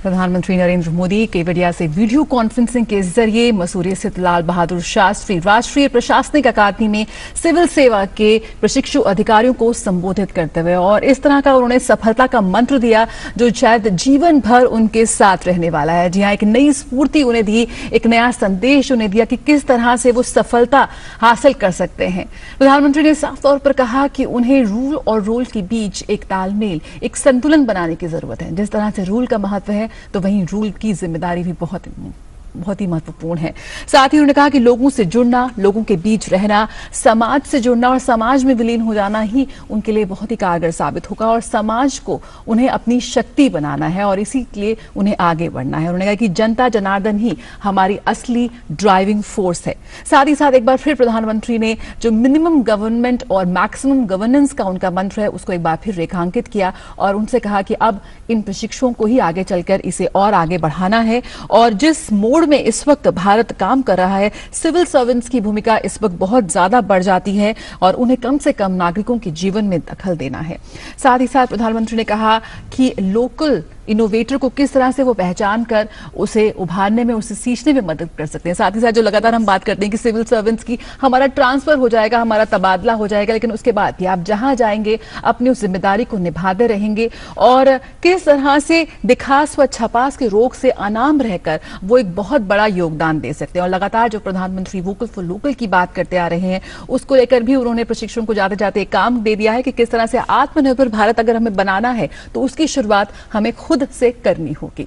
प्रधानमंत्री नरेंद्र मोदी केवड़िया से वीडियो कॉन्फ्रेंसिंग के जरिए मसूरी स्थित लाल बहादुर शास्त्री राष्ट्रीय प्रशासनिक अकादमी में सिविल सेवा के प्रशिक्षु अधिकारियों को संबोधित करते हुए और इस तरह का उन्होंने सफलता का मंत्र दिया जो शायद जीवन भर उनके साथ रहने वाला है। जी हाँ, एक नई स्फूर्ति उन्हें दी, एक नया संदेश उन्हें दिया कि किस तरह से वो सफलता हासिल कर सकते हैं। प्रधानमंत्री ने साफ तौर पर कहा कि उन्हें रूल और रोल के बीच एक तालमेल, एक संतुलन बनाने की जरूरत है। जिस तरह से रूल का महत्व है तो वहीं रूल की जिम्मेदारी भी बहुत ही महत्वपूर्ण है। साथ ही उन्होंने कहा कि लोगों से जुड़ना, लोगों के बीच रहना, समाज से जुड़ना और समाज में विलीन हो जाना ही उनके लिए बहुत ही कारगर साबित होगा और समाज को उन्हें अपनी शक्ति बनाना है और इसी के लिए उन्हें आगे बढ़ना है। उन्होंने कहा कि जनता जनार्दन ही हमारी असली ड्राइविंग फोर्स है। साथ ही साथ एक बार फिर प्रधानमंत्री ने जो मिनिमम गवर्नमेंट और मैक्सिमम गवर्नेंस का उनका मंत्र है उसको एक बार फिर रेखांकित किया और उनसे कहा कि अब इन प्रशिक्षुओं को ही आगे चलकर इसे और आगे बढ़ाना है और जिस मोड़ मोड़ में इस वक्त भारत काम कर रहा है, सिविल सर्वेंट्स की भूमिका इस वक्त बहुत ज्यादा बढ़ जाती है और उन्हें कम से कम नागरिकों के जीवन में दखल देना है। साथ ही साथ प्रधानमंत्री ने कहा कि लोकल इनोवेटर को किस तरह से वो पहचान कर उसे उभारने में, उसे सींचने में मदद कर सकते हैं। साथ ही साथ जो लगातार हम बात करते हैं कि सिविल सर्वेंट्स की हमारा ट्रांसफर हो जाएगा, हमारा तबादला हो जाएगा, लेकिन उसके बाद भी आप जहां जाएंगे अपनी उस जिम्मेदारी को निभाते रहेंगे और किस तरह से दिखास व छपास के रोग से अनाम रहकर वो एक बहुत बड़ा योगदान दे सकते हैं। और लगातार जो प्रधानमंत्री वोकल फॉर लोकल की बात करते आ रहे हैं, उसको लेकर भी उन्होंने प्रशिक्षण को जाते जाते एक काम दे दिया है कि किस तरह से आत्मनिर्भर भारत अगर हमें बनाना है तो उसकी शुरुआत हमें खुद से करनी होगी।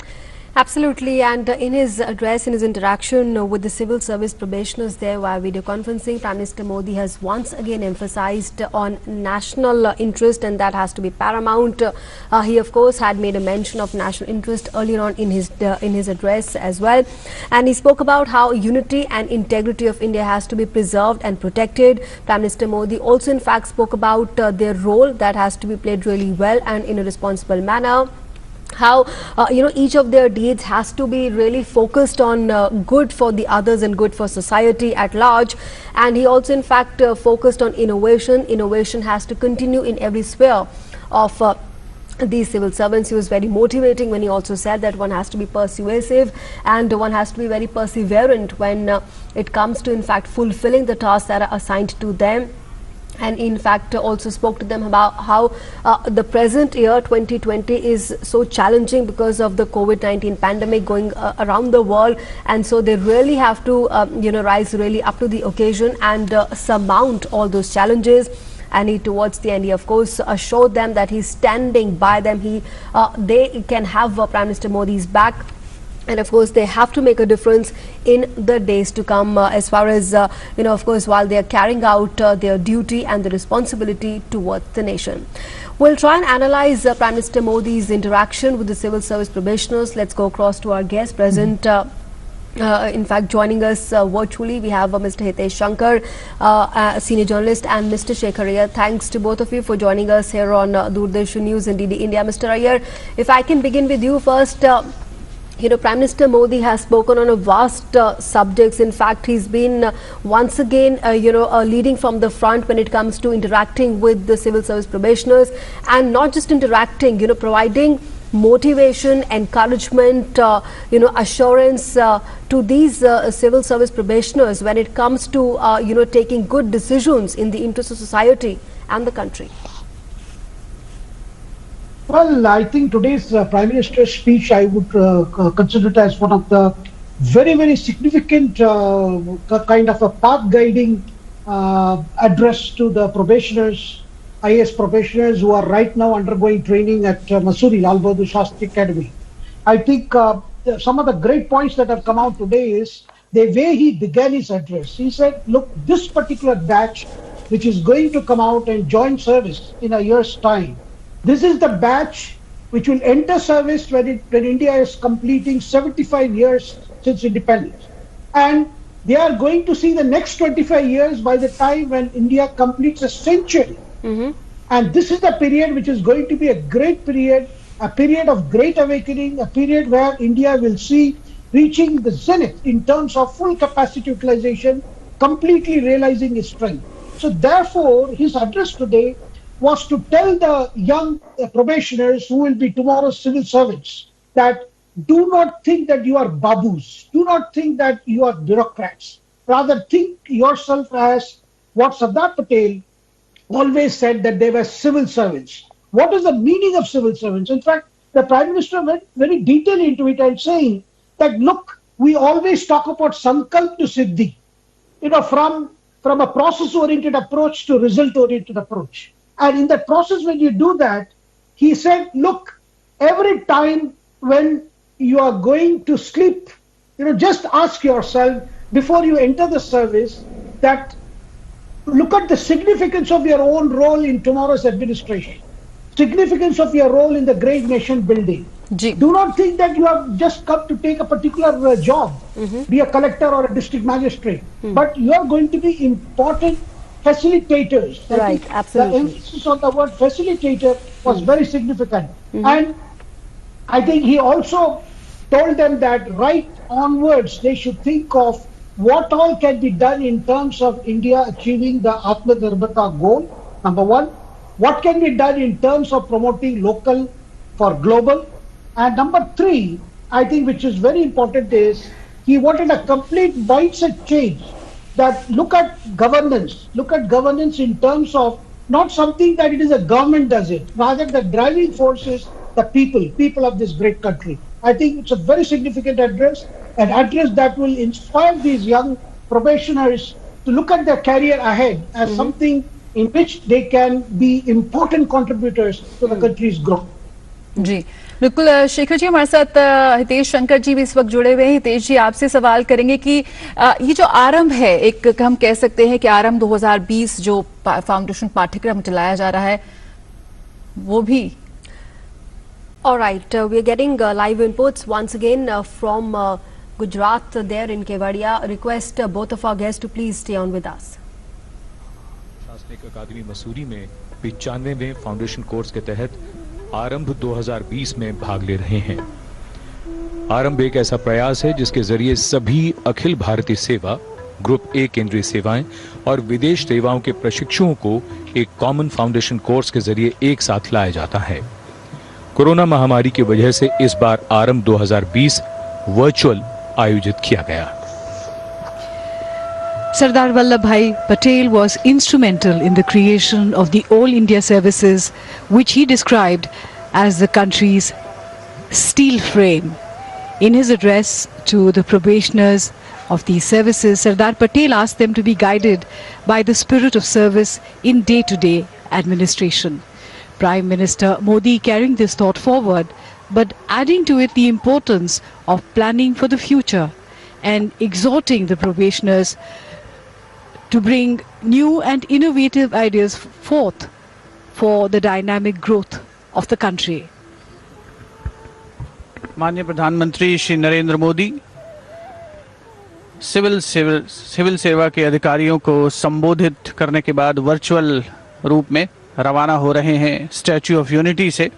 Absolutely, and in his address, in his interaction with the civil service probationers there via video conferencing, Prime Minister Modi has once again emphasized on national interest, and that has to be paramount. He, of course, had made a mention of national interest earlier on in his address as well, and he spoke about how unity and integrity of India has to be preserved and protected. Prime Minister Modi also, in fact, spoke about their role that has to be played really well and in a responsible manner. How each of their deeds has to be really focused on good for the others and good for society at large. And he also in fact focused on innovation. Innovation has to continue in every sphere of these civil servants. He was very motivating when he also said that one has to be persuasive and one has to be very perseverant when it comes to in fact fulfilling the tasks that are assigned to them. And in fact also spoke to them about how the present year 2020 is so challenging because of the COVID-19 pandemic going around the world, and so they really have to rise really up to the occasion and surmount all those challenges. And he, towards the end, he of course assured them that he's standing by them. They can have Prime Minister Modi's back. And of course, they have to make a difference in the days to come as far as, of course, while they are carrying out their duty and the responsibility towards the nation. We'll try and analyze Prime Minister Modi's interaction with the civil service probationers. Let's go across to our guest present. In fact, joining us virtually, we have Mr. Hitesh Shankar, senior journalist, and Mr. Shekhar Iyer. Thanks to both of you for joining us here on Doordarshan News and DD India. Mr. Iyer, if I can begin with you first. Prime Minister Modi has spoken on a vast subjects. In fact, he's been once again, leading from the front when it comes to interacting with the civil service probationers, and not just interacting, providing motivation, encouragement, assurance to these civil service probationers when it comes to, taking good decisions in the interest of society and the country. Well, I think today's Prime Minister's speech, I would consider it as one of the very, very significant kind of a path-guiding address to the probationers, IAS probationers who are right now undergoing training at Mussoorie, Lal Bahadur Shastri Academy. I think some of the great points that have come out today is the way he began his address. He said, look, this particular batch, which is going to come out and join service in a year's time, this is the batch which will enter service when India is completing 75 years since independence. And they are going to see the next 25 years by the time when India completes a century. Mm-hmm. And this is the period which is going to be a great period, a period of great awakening, a period where India will see reaching the zenith in terms of full capacity utilization, completely realizing its strength. So therefore, his address today was to tell the young probationers who will be tomorrow's civil servants that do not think that you are babus, do not think that you are bureaucrats. Rather, think yourself as what Sardar Patel always said, that they were civil servants. What is the meaning of civil servants? In fact, the Prime Minister went very detailed into it and saying that, look, we always talk about Sankalp to Siddhi, from a process-oriented approach to result-oriented approach. And in that process, when you do that, he said, look, every time when you are going to sleep, just ask yourself before you enter the service that look at the significance of your own role in tomorrow's administration, significance of your role in the great nation building. Do not think that you have just come to take a particular job, be a collector or a district magistrate, but you are going to be important facilitators. Right, absolutely. The emphasis on the word facilitator was very significant. And I think he also told them that right onwards they should think of what all can be done in terms of India achieving the Atmanirbharta goal, number one. What can be done in terms of promoting local for global. And number three, I think which is very important is he wanted a complete mindset change, that look at governance in terms of not something that it is a government does it, rather the driving force is the people of this great country. I think it's a very significant address, an address that will inspire these young probationers to look at their career ahead as something in which they can be important contributors to the country's growth. जी बिल्कुल शेखर जी, हमारे साथ हितेश शंकर जी भी इस वक्त जुड़े हुए हैं। हितेश जी, आपसे सवाल करेंगे कि ये जो आरंभ है, एक हम कह सकते हैं कि आरंभ 2020 जो फाउंडेशन पाठ्यक्रम चलाया जा रहा है वो भी। All right, we are getting live inputs once again from Gujarat there in Kevadia. Request both of our guests to please stay on with us. प्रशासनिक अकादमी मसूरी में 95वें फाउंडेशन कोर्स के तहत आरंभ 2020 में भाग ले रहे हैं। आरंभ एक ऐसा प्रयास है जिसके जरिए सभी अखिल भारतीय सेवा, ग्रुप ए केंद्रीय सेवाएं और विदेश सेवाओं के प्रशिक्षुओं को एक कॉमन फाउंडेशन कोर्स के जरिए एक साथ लाया जाता है। कोरोना महामारी की वजह से इस बार आरंभ 2020 वर्चुअल आयोजित किया गया। Sardar Vallabhbhai Patel was instrumental in the creation of the All India services, which he described as the country's steel frame. In his address to the probationers of these services, Sardar Patel asked them to be guided by the spirit of service in day-to-day administration. Prime Minister Modi carrying this thought forward, but adding to it the importance of planning for the future and exhorting the probationers to bring new and innovative ideas forth for the dynamic growth of the country. माननीय प्रधानमंत्री Shri Narendra Modi civil सेवा के अधिकारियों को संबोधित करने के बाद वर्चुअल रूप में रवाना हो रहे हैं स्टैच्यू ऑफ यूनिटी से।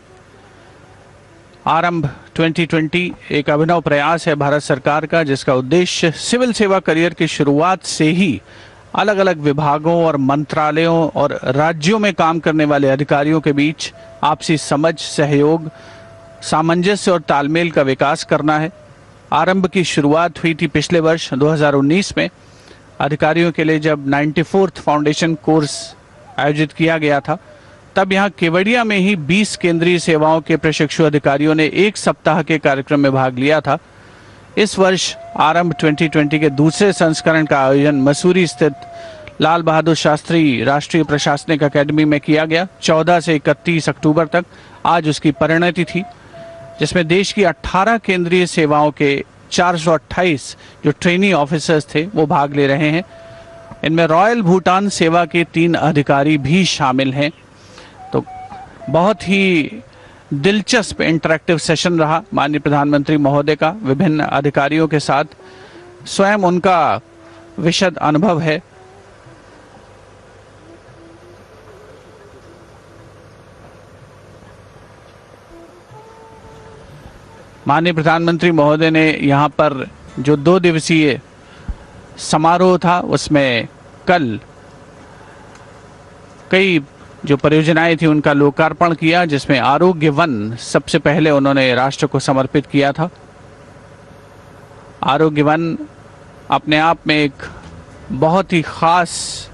आरंभ 2020 एक अभिनव प्रयास है भारत सरकार का, जिसका उद्देश्य सिविल सेवा करियर की शुरुआत से ही अलग अलग विभागों और मंत्रालयों और राज्यों में काम करने वाले अधिकारियों के बीच आपसी समझ, सहयोग, सामंजस्य और तालमेल का विकास करना है। आरंभ की शुरुआत हुई थी पिछले वर्ष 2019 में। अधिकारियों के लिए जब 94th फाउंडेशन कोर्स आयोजित किया गया था, तब यहाँ केवड़िया में ही 20 केंद्रीय सेवाओं के प्रशिक्षु अधिकारियों ने एक सप्ताह के कार्यक्रम में भाग लिया था। इस वर्ष आरंभ 2020 के दूसरे संस्करण का आयोजन मसूरी स्थित लाल बहादुर शास्त्री राष्ट्रीय प्रशासनिक अकादमी में किया गया। 14 से 31 अक्टूबर तक आज उसकी परिणति थी, जिसमें देश की 18 केंद्रीय सेवाओं के 428 जो ट्रेनी ऑफिसर्स थे वो भाग ले रहे हैं। इनमें रॉयल भूटान सेवा के 3 अधिकारी भी शामिल हैं। तो बहुत ही दिलचस्प इंटरैक्टिव सेशन रहा माननीय प्रधानमंत्री महोदय का विभिन्न अधिकारियों के साथ। स्वयं उनका विशद अनुभव है। माननीय प्रधानमंत्री महोदय ने यहाँ पर जो 2 दिवसीय समारोह था उसमें कल कई जो परियोजनाएं थी उनका लोकार्पण किया, जिसमें आरोग्य वन सबसे पहले उन्होंने राष्ट्र को समर्पित किया था। आरोग्य वन अपने आप में एक बहुत ही खास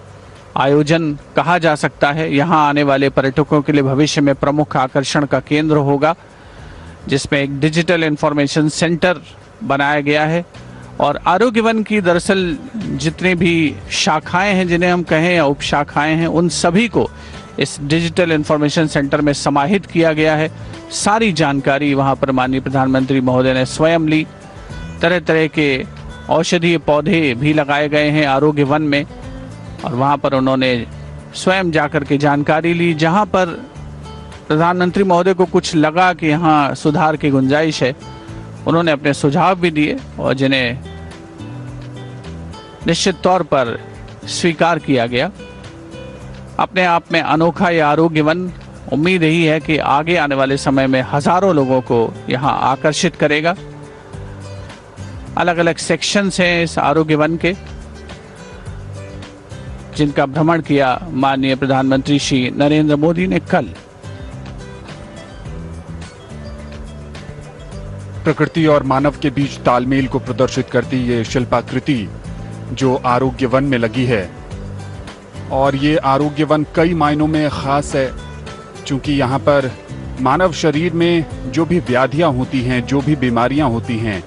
आयोजन कहा जा सकता है। यहाँ आने वाले पर्यटकों के लिए भविष्य में प्रमुख आकर्षण का केंद्र होगा, जिसमें एक डिजिटल इंफॉर्मेशन सेंटर बनाया गया है। और आरोग्य वन की दरअसल जितनी भी शाखाएं हैं, जिन्हें हम कहें या उप शाखाएं हैं, उन सभी को इस डिजिटल इंफॉर्मेशन सेंटर में समाहित किया गया है। सारी जानकारी वहां पर माननीय प्रधानमंत्री महोदय ने स्वयं ली। तरह तरह के औषधीय पौधे भी लगाए गए हैं आरोग्य वन में, और वहां पर उन्होंने स्वयं जाकर के जानकारी ली। जहां पर प्रधानमंत्री महोदय को कुछ लगा कि यहाँ सुधार की गुंजाइश है, उन्होंने अपने सुझाव भी दिए और जिन्हें निश्चित तौर पर स्वीकार किया गया। अपने आप में अनोखा यह आरोग्य वन उम्मीद यही है कि आगे आने वाले समय में हजारों लोगों को यहाँ आकर्षित करेगा। अलग अलग सेक्शंस हैं इस आरोग्य वन के, जिनका भ्रमण किया माननीय प्रधानमंत्री श्री नरेंद्र मोदी ने कल। प्रकृति और मानव के बीच तालमेल को प्रदर्शित करती ये शिल्पाकृति जो आरोग्य वन में लगी है, और ये आरोग्य वन कई मायनों में खास है, क्योंकि यहाँ पर मानव शरीर में जो भी व्याधियाँ होती हैं, जो भी बीमारियाँ होती हैं,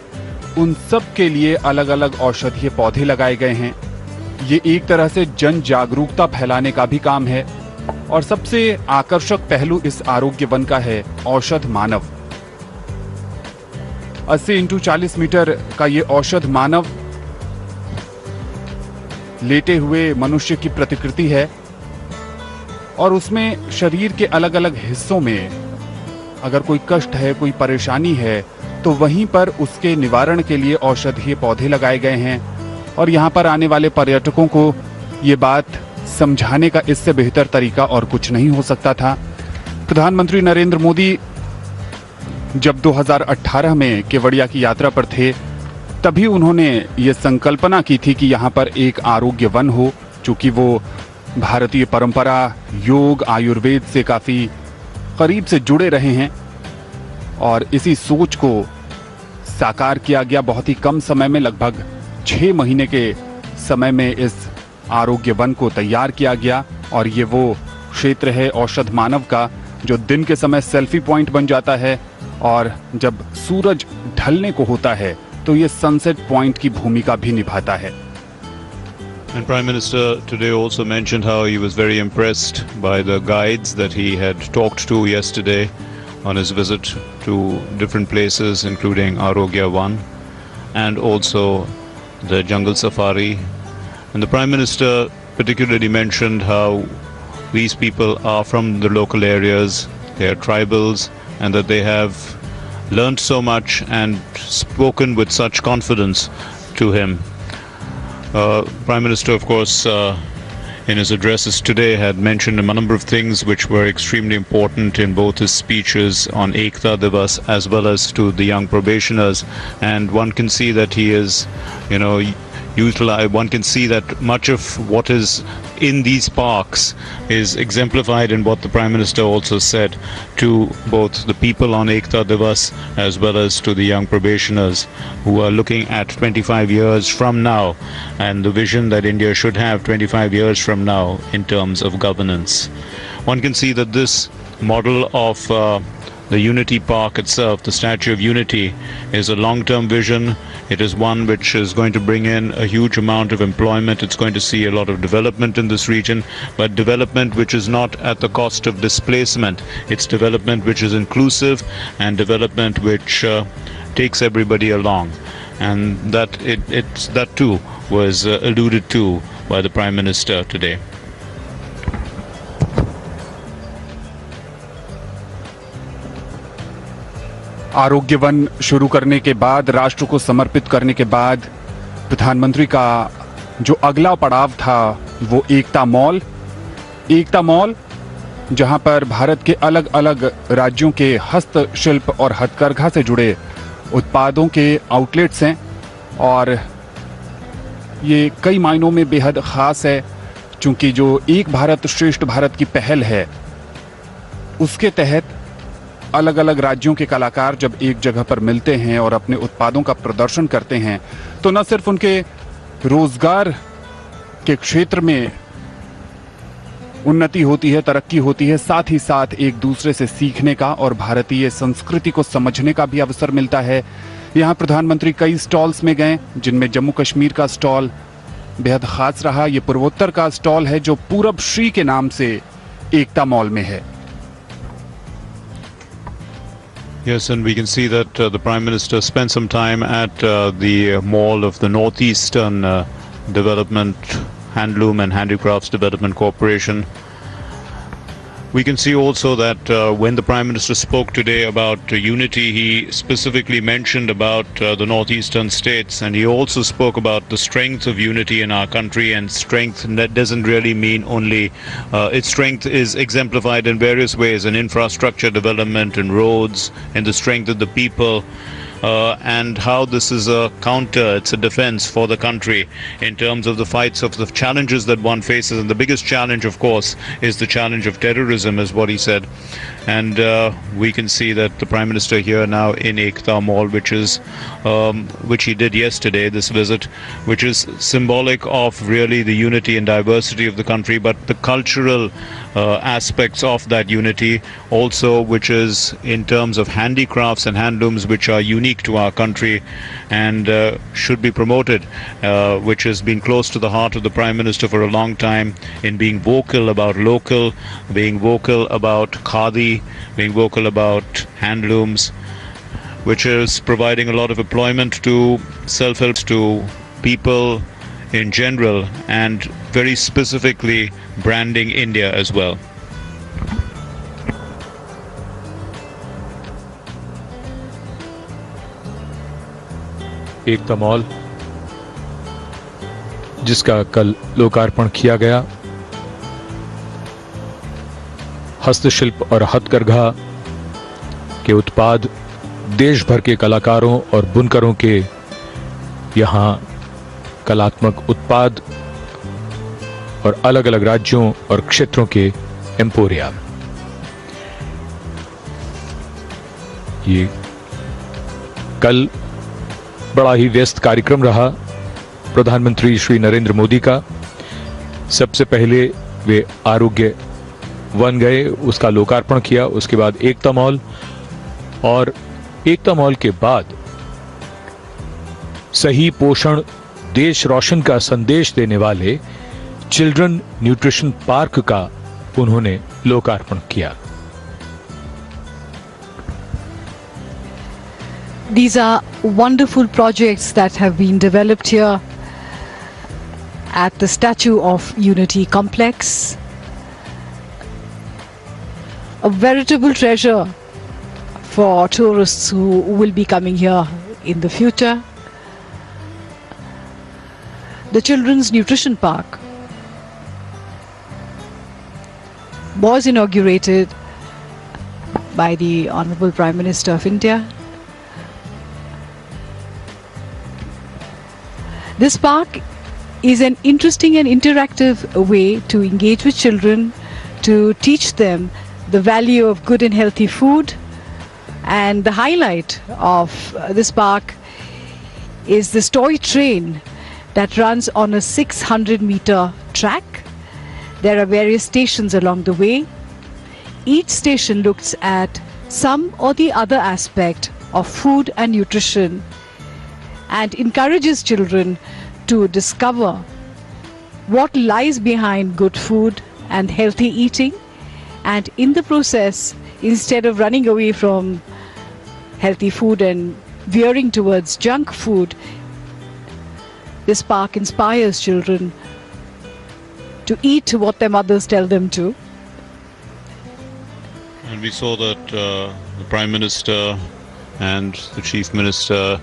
उन सब के लिए अलग अलग औषधीय पौधे लगाए गए हैं। ये एक तरह से जन जागरूकता फैलाने का भी काम है। और सबसे आकर्षक पहलू इस आरोग्य वन का है औषध मानव। 80 × 40 मीटर का ये औषध मानव लेटे हुए मनुष्य की प्रतिकृति है, और उसमें शरीर के अलग अलग हिस्सों में अगर कोई कष्ट है, कोई परेशानी है, तो वहीं पर उसके निवारण के लिए औषधीय पौधे लगाए गए हैं। और यहाँ पर आने वाले पर्यटकों को ये बात समझाने का इससे बेहतर तरीका और कुछ नहीं हो सकता था। प्रधानमंत्री नरेंद्र मोदी जब 2018 में केवड़िया की यात्रा पर थे, तभी उन्होंने ये संकल्पना की थी कि यहाँ पर एक आरोग्य वन हो, चूँकि वो भारतीय परंपरा, योग, आयुर्वेद से काफ़ी करीब से जुड़े रहे हैं। और इसी सोच को साकार किया गया बहुत ही कम समय में, लगभग 6 महीने के समय में इस आरोग्य वन को तैयार किया गया। और ये वो क्षेत्र है औषध मानव का, जो दिन के समय सेल्फी पॉइंट बन जाता है, और जब सूरज ढलने को होता है तो ये सनसेट पॉइंट की भूमिका भी निभाता है। And Prime Minister today also mentioned how he was very impressed by the guides that he had talked to yesterday on his visit to different places, including Arogya One and also the jungle safari. And the Prime Minister particularly mentioned how these people are from the local areas, they are tribals, and that they have learned so much and spoken with such confidence to him. Prime Minister, of course, in his addresses today had mentioned a number of things which were extremely important in both his speeches on Ekta Divas as well as to the young probationers. And one can see that he is, one can see that much of what is in these parks is exemplified in what the Prime Minister also said to both the people on Ekta Divas as well as to the young probationers who are looking at 25 years from now and the vision that India should have 25 years from now in terms of governance. One can see that this model of the Unity Park itself, the Statue of Unity, is a long-term vision. It is one which is going to bring in a huge amount of employment. It's going to see a lot of development in this region, but development which is not at the cost of displacement. It's development which is inclusive and development which takes everybody along. And that too was alluded to by the Prime Minister today. आरोग्य one शुरू करने के बाद, राष्ट्र को समर्पित करने के बाद, प्रधानमंत्री का जो अगला पड़ाव था वो एकता मॉल, जहां पर भारत के अलग अलग राज्यों के हस्तशिल्प और हथकरघा से जुड़े उत्पादों के आउटलेट्स हैं। और ये कई मायनों में बेहद ख़ास है, क्योंकि जो एक भारत श्रेष्ठ भारत की पहल है, उसके तहत अलग अलग राज्यों के कलाकार जब एक जगह पर मिलते हैं और अपने उत्पादों का प्रदर्शन करते हैं, तो न सिर्फ उनके रोजगार के क्षेत्र में उन्नति होती है, तरक्की होती है, साथ ही साथ एक दूसरे से सीखने का और भारतीय संस्कृति को समझने का भी अवसर मिलता है। यहाँ प्रधानमंत्री कई स्टॉल्स में गए, जिनमें जम्मू कश्मीर का स्टॉल बेहद खास रहा। ये पूर्वोत्तर का स्टॉल है जो पूरब श्री के नाम से एकता मॉल में है। Yes, and we can see that the Prime Minister spent some time at the mall of the Northeastern Development Handloom and Handicrafts Development Corporation. We can see also that when the Prime Minister spoke today about unity, he specifically mentioned about the northeastern states, and he also spoke about the strength of unity in our country. And strength, that doesn't really mean only its strength is exemplified in various ways, in infrastructure development, in roads, in the strength of the people, and how this is a counter, it's a defense for the country in terms of the fights of the challenges that one faces. And the biggest challenge, of course, is the challenge of terrorism, is what he said. And we can see that the Prime Minister here now in Ekta Mall, which he did yesterday, this visit, which is symbolic of really the unity and diversity of the country, but the cultural aspects of that unity also, which is in terms of handicrafts and handlooms which are unique to our country and should be promoted, which has been close to the heart of the Prime Minister for a long time, in being vocal about local, being vocal about khadi, being vocal about handlooms, which is providing a lot of employment to self-help, to people in general, and very specifically branding India as well. Ekta mall जिसका कल लोकार्पण किया गया, हस्तशिल्प और हथकरघा के उत्पाद देश भर के कलाकारों और बुनकरों के यहां कलात्मक उत्पाद और अलग अलग राज्यों और क्षेत्रों के एम्पोरिया। ये कल बड़ा ही व्यस्त कार्यक्रम रहा प्रधानमंत्री श्री नरेंद्र मोदी का। सबसे पहले वे आरोग्य वन गए, उसका लोकार्पण किया, उसके बाद एकता मॉल, और एकता मॉल के बाद सही पोषण देश रोशन का संदेश देने वाले चिल्ड्रन न्यूट्रिशन पार्क का उन्होंने लोकार्पण किया। These are wonderful projects that have been developed here at the Statue of Unity complex. A veritable treasure for tourists who will be coming here in the future. The Children's Nutrition Park was inaugurated by the Honorable Prime Minister of India. This park is an interesting and interactive way to engage with children, to teach them the value of good and healthy food. And the highlight of this park is this toy train that runs on a 600-meter track. There are various stations along the way. Each station looks at some or the other aspect of food and nutrition and encourages children to discover what lies behind good food and healthy eating, and in the process, instead of running away from healthy food and veering towards junk food, this park inspires children to eat what their mothers tell them to. And we saw that the Prime Minister and the Chief Minister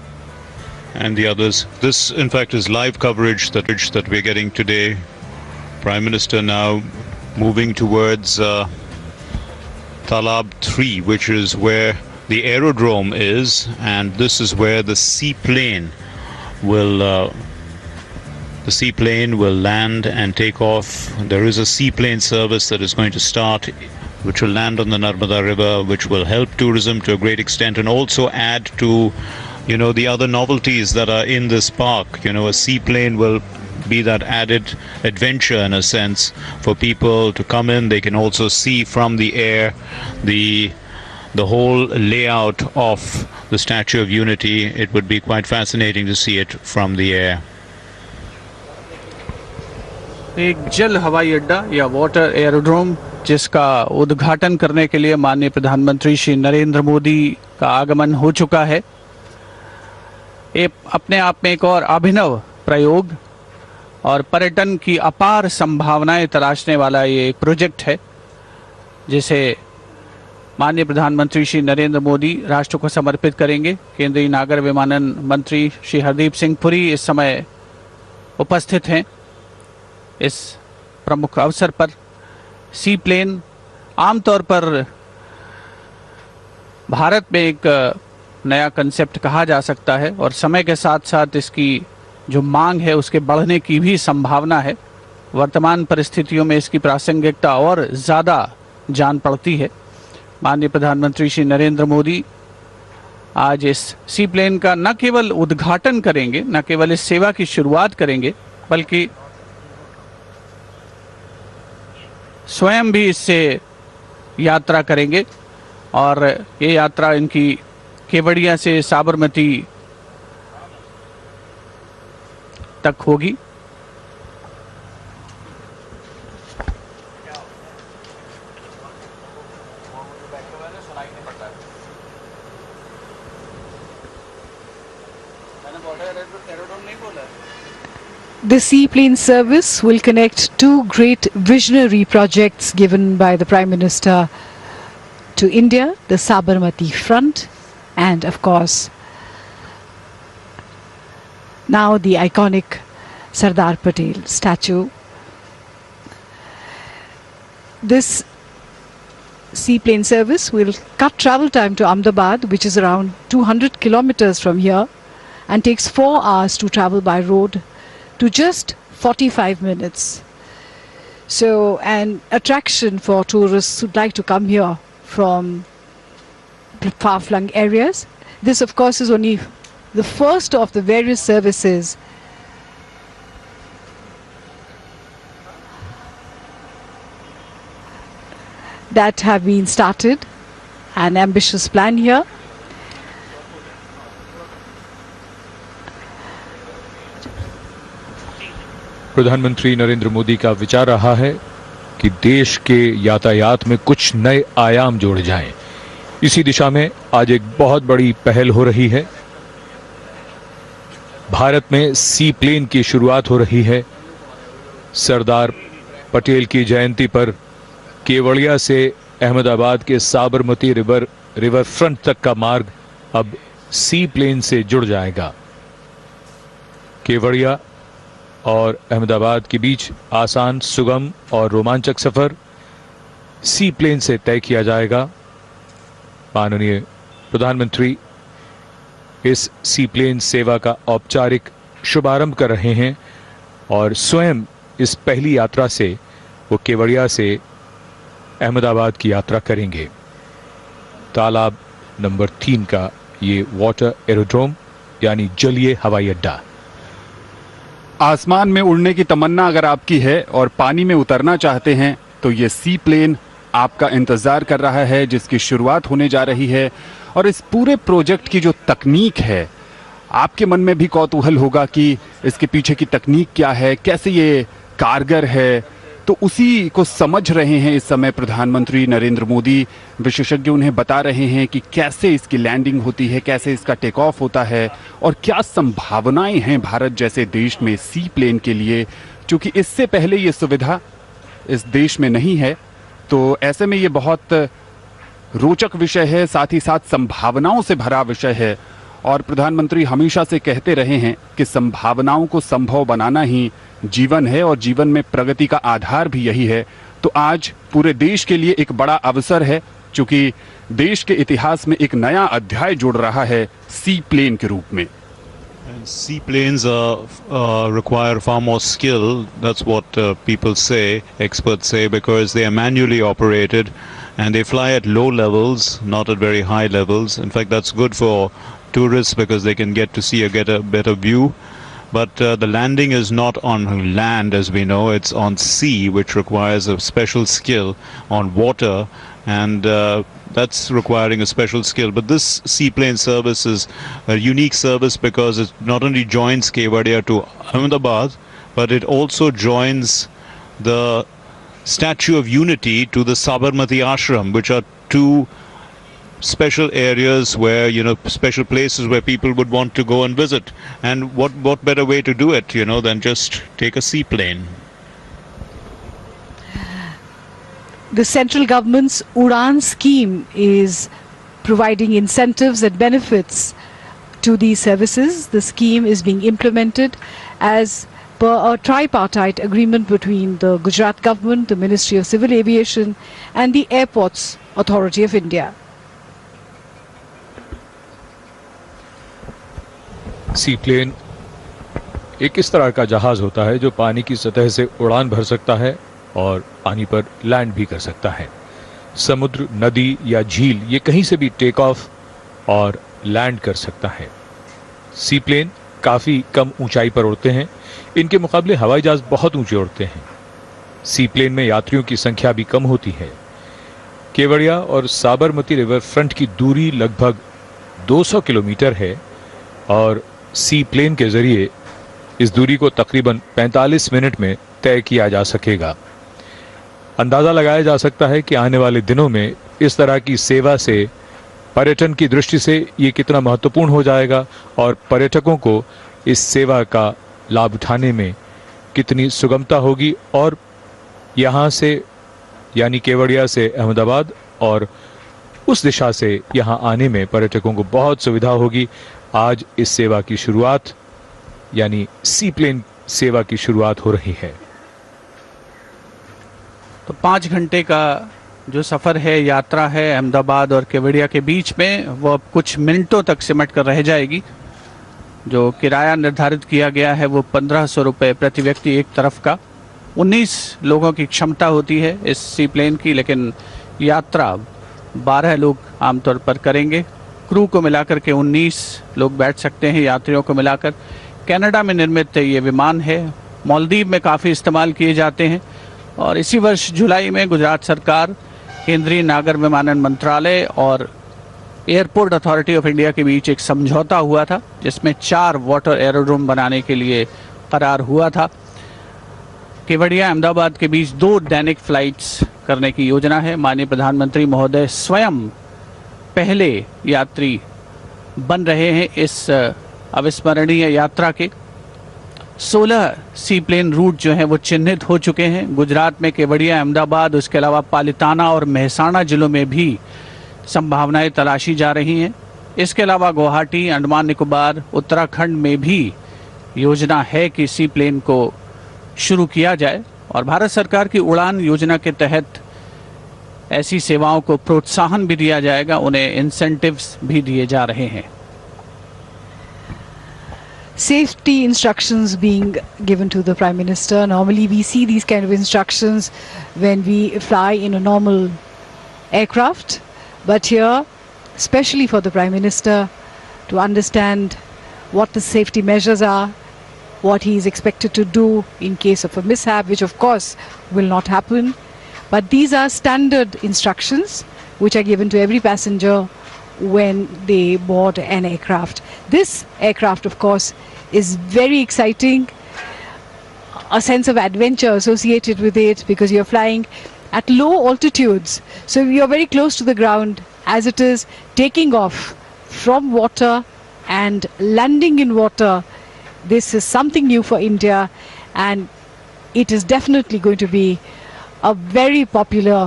and the others. This, in fact, is live coverage that we're getting today. Prime Minister now moving towards Talab 3, which is where the aerodrome is, and this is where the seaplane will land and take off. There is a seaplane service that is going to start, which will land on the Narmada River, which will help tourism to a great extent and also add to, you know, the other novelties that are in this park. You know, a seaplane will be that added adventure in a sense for people to come in. They can also see from the air the whole layout of the Statue of Unity. It would be quite fascinating to see it from the air. एक जल हवाई अड्डा या water aerodrome जिसका उद्घाटन करने के लिए माननीय प्रधानमंत्री श्री नरेंद्र मोदी का आगमन हो चुका है। ये अपने आप में एक और अभिनव प्रयोग और पर्यटन की अपार संभावनाएं तलाशने वाला ये एक प्रोजेक्ट है, जिसे माननीय प्रधानमंत्री श्री नरेंद्र मोदी राष्ट्र को समर्पित करेंगे। केंद्रीय नागर विमानन मंत्री श्री हरदीप सिंह पुरी इस समय उपस्थित हैं इस प्रमुख अवसर पर। सी प्लेन आमतौर पर भारत में एक नया कंसेप्ट कहा जा सकता है और समय के साथ साथ इसकी जो मांग है उसके बढ़ने की भी संभावना है। वर्तमान परिस्थितियों में इसकी प्रासंगिकता और ज़्यादा जान पड़ती है। माननीय प्रधानमंत्री श्री नरेंद्र मोदी आज इस सी प्लेन का न केवल उद्घाटन करेंगे, न केवल इस सेवा की शुरुआत करेंगे, बल्कि स्वयं भी इससे यात्रा करेंगे और ये यात्रा इनकी केवड़िया से साबरमती तक होगी। The seaplane service will connect two great visionary projects given by the Prime Minister to India, the Sabarmati Front and of course now the iconic Sardar Patel statue. This seaplane service will cut travel time to Ahmedabad, which is around 200 kilometers from here, and takes 4 hours to travel by road to just 45 minutes. So an attraction for tourists who'd like to come here from far-flung areas. This of course is only the first of the various services that have been started. An ambitious plan here. प्रधानमंत्री नरेंद्र मोदी का विचार रहा है कि देश के यातायात में कुछ नए आयाम जोड़े जाएं। इसी दिशा में आज एक बहुत बड़ी पहल हो रही है। भारत में सी प्लेन की शुरुआत हो रही है। सरदार पटेल की जयंती पर केवड़िया से अहमदाबाद के साबरमती रिवर फ्रंट तक का मार्ग अब सी प्लेन से जुड़ जाएगा। केवड़िया और अहमदाबाद के बीच आसान, सुगम और रोमांचक सफर सी प्लेन से तय किया जाएगा। माननीय प्रधानमंत्री इस सी प्लेन सेवा का औपचारिक शुभारंभ कर रहे हैं और स्वयं इस पहली यात्रा से वो केवड़िया से अहमदाबाद की यात्रा करेंगे। तालाब नंबर 3 का ये वाटर एरोड्रोम यानी जलीय हवाई अड्डा। आसमान में उड़ने की तमन्ना अगर आपकी है और पानी में उतरना चाहते हैं तो ये सी प्लेन आपका इंतजार कर रहा है, जिसकी शुरुआत होने जा रही है। और इस पूरे प्रोजेक्ट की जो तकनीक है, आपके मन में भी कौतूहल होगा कि इसके पीछे की तकनीक क्या है, कैसे ये कारगर है। तो उसी को समझ रहे हैं इस समय प्रधानमंत्री नरेंद्र मोदी। विशेषज्ञ उन्हें बता रहे हैं कि कैसे इसकी लैंडिंग होती है, कैसे इसका टेक ऑफ होता है और क्या संभावनाएं हैं भारत जैसे देश में सी प्लेन के लिए, क्योंकि इससे पहले ये सुविधा इस देश में नहीं है। तो ऐसे में ये बहुत रोचक विषय है, साथ ही साथ संभावनाओं से भरा विषय है। और प्रधानमंत्री हमेशा से कहते रहे हैं कि संभावनाओं को संभव बनाना ही जीवन है और जीवन में प्रगति का आधार भी यही है। तो आज पूरे देश के लिए एक बड़ा अवसर है, क्योंकि देश के इतिहास में एक नया अध्याय जुड़ रहा है सी प्लेन के रूप में। And seaplanes require far more skill. That's what people say, experts say, because they are manually operated and they fly at low levels, not at very high levels. In fact, that's good for tourists because they can get a better view. But the landing is not on land, as we know. It's on sea, which requires a special skill, on water, and that's requiring a special skill. But this seaplane service is a unique service because it not only joins Kevadia to Ahmedabad, but it also joins the Statue of Unity to the Sabarmati Ashram, which are two special areas where, you know, special places where people would want to go and visit. And what better way to do it, you know, than just take a seaplane. The central government's Udan scheme is providing incentives and benefits to these services. The scheme is being implemented as per a tripartite agreement between the Gujarat government, the Ministry of Civil Aviation and the Airports Authority of India. Sea plane एक इस तरह का जहाज होता है जो पानी की सतह से उड़ान भर सकता है और पानी पर लैंड भी कर सकता है। समुद्र, नदी या झील ये कहीं से भी टेक ऑफ और लैंड कर सकता है। सी प्लेन काफी कम ऊंचाई पर उड़ते हैं। इनके मुकाबले हवाई जहाज बहुत ऊंचे उड़ते हैं। सी प्लेन में यात्रियों की संख्या भी कम होती है। केवड़िया और साबरमती रिवर फ्रंट की दूरी लगभग 200 किलोमीटर है और सी प्लेन के जरिए इस दूरी को तकरीबन 45 मिनट में तय किया जा सकेगा। अंदाजा लगाया जा सकता है कि आने वाले दिनों में इस तरह की सेवा से पर्यटन की दृष्टि से ये कितना महत्वपूर्ण हो जाएगा और पर्यटकों को इस सेवा का लाभ उठाने में कितनी सुगमता होगी और यहाँ से यानी केवड़िया से अहमदाबाद और उस दिशा से यहाँ आने में पर्यटकों को बहुत सुविधा होगी। आज इस सेवा की शुरुआत यानी सी प्लेन सेवा की शुरुआत हो रही है। तो 5 घंटे का जो सफ़र है, यात्रा है अहमदाबाद और केवड़िया के बीच में, वो अब कुछ मिनटों तक सिमट कर रह जाएगी। जो किराया निर्धारित किया गया है वो 1500 रुपये प्रति व्यक्ति एक तरफ का। 19 लोगों की क्षमता होती है इस सी प्लेन की, लेकिन यात्रा 12 लोग आमतौर पर करेंगे। क्रू को मिलाकर के 19 लोग बैठ सकते हैं, यात्रियों को मिलाकर। कनाडा में निर्मित ये विमान है, मालदीव में काफ़ी इस्तेमाल किए जाते हैं और इसी वर्ष जुलाई में गुजरात सरकार, केंद्रीय नागर विमानन मंत्रालय और एयरपोर्ट अथॉरिटी ऑफ इंडिया के बीच एक समझौता हुआ था जिसमें 4 वाटर एरोड्रोम बनाने के लिए करार हुआ था। केवड़िया अहमदाबाद के बीच 2 दैनिक फ्लाइट्स करने की योजना है। माननीय प्रधानमंत्री महोदय स्वयं पहले यात्री बन रहे हैं इस अविस्मरणीय यात्रा के। 16 सी प्लेन रूट जो हैं वो चिन्हित हो चुके हैं। गुजरात में केवड़िया, अहमदाबाद, उसके अलावा पालिताना और मेहसाणा जिलों में भी संभावनाएं तलाशी जा रही हैं। इसके अलावा गुवाहाटी, अंडमान निकोबार, उत्तराखंड में भी योजना है कि सी प्लेन को शुरू किया जाए और भारत सरकार की उड़ान योजना के तहत ऐसी सेवाओं को प्रोत्साहन भी दिया जाएगा, उन्हें इंसेंटिव्स भी दिए जा रहे हैं। Safety instructions being given to the Prime Minister. Normally we see these kind of instructions when we fly in a normal aircraft, but here, especially for the Prime Minister to understand what the safety measures are, what he is expected to do in case of a mishap, which of course will not happen. But these are standard instructions which are given to every passenger when they board an aircraft. This aircraft, of course, is very exciting. A sense of adventure associated with it because you're flying at low altitudes. So you're very close to the ground as it is taking off from water and landing in water. This is something new for India and it is definitely going to be a very popular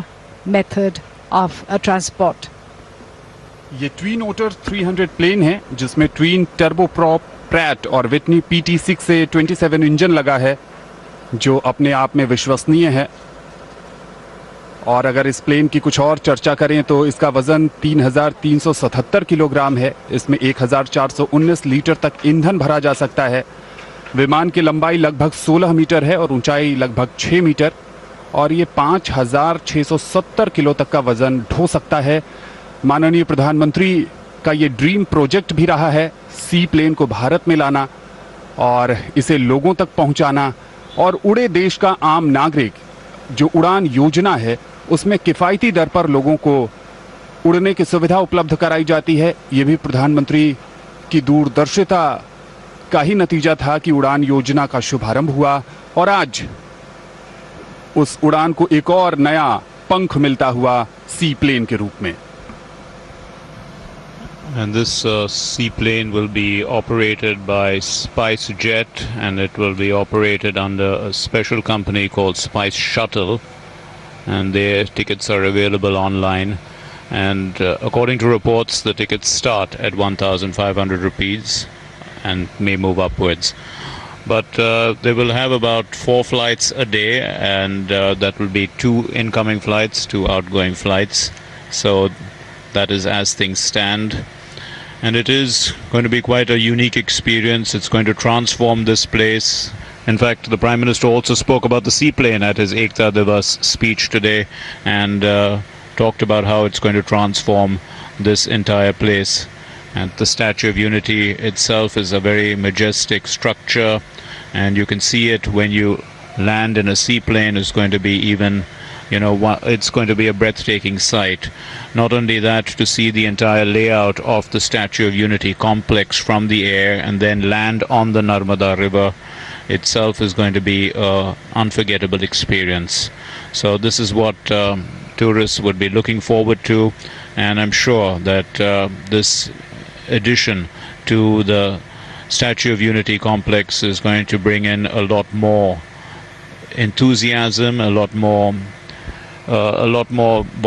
method of transport. ये tween ओटर 300 plane है जिसमें tween turboprop, Pratt और Whitney PT6 से 27 engine लगा है जो अपने आप में विश्वसनीय है। और अगर इस प्लेन की कुछ और चर्चा करें तो इसका वजन 3377 किलोग्राम है। इसमें 1419 लीटर तक ईंधन भरा जा सकता है। विमान की लंबाई लगभग 16 मीटर है और ऊंचाई लगभग 6 मीटर और ये 5670 किलो तक का वजन ढो सकता है। माननीय प्रधानमंत्री का ये ड्रीम प्रोजेक्ट भी रहा है सी प्लेन को भारत में लाना और इसे लोगों तक पहुंचाना और उड़े देश का आम नागरिक जो उड़ान योजना है उसमें किफ़ायती दर पर लोगों को उड़ने की सुविधा उपलब्ध कराई जाती है। ये भी प्रधानमंत्री की दूरदर्शिता का ही नतीजा था कि उड़ान योजना का शुभारंभ हुआ और आज उस उड़ान को एक और नया पंख मिलता हुआ सी प्लेन के रूप में। And this seaplane will be operated by SpiceJet, and it will be operated under a special company called Spice Shuttle, and their tickets are available online. And according to reports, the tickets start at 1,500 rupees and may move upwards. But they will have about 4 flights a day, and that will be 2 incoming flights, 2 outgoing flights. So that is as things stand. And it is going to be quite a unique experience. It's going to transform this place. In fact, the Prime Minister also spoke about the seaplane at his Ekta Divas speech today and talked about how it's going to transform this entire place. And the Statue of Unity itself is a very majestic structure, and you can see it when you land in a seaplane. It's going to be even, it's going to be a breathtaking sight. Not only that, to see the entire layout of the Statue of Unity complex from the air and then land on the Narmada River itself is going to be an unforgettable experience. So this is what tourists would be looking forward to, and I'm sure that this addition to the Statue of Unity complex is going to bring in a lot more enthusiasm, a lot more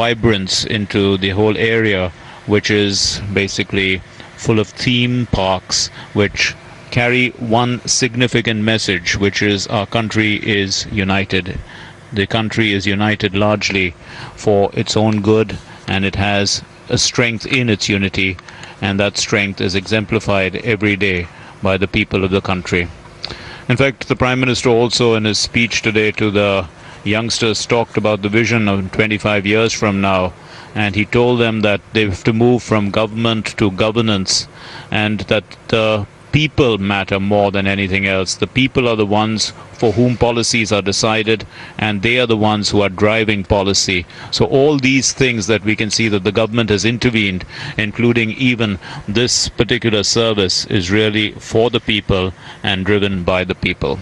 vibrance into the whole area, which is basically full of theme parks which carry one significant message, which is our country is united. The country is united largely for its own good, and it has a strength in its unity, and that strength is exemplified every day by the people of the country. In fact, the Prime Minister also in his speech today to the youngsters talked about the vision of 25 years from now, and he told them that they have to move from government to governance, and that the people matter more than anything else. The people are the ones for whom policies are decided, and they are the ones who are driving policy. So all these things that we can see that the government has intervened, including even this particular service, is really for the people and driven by the people.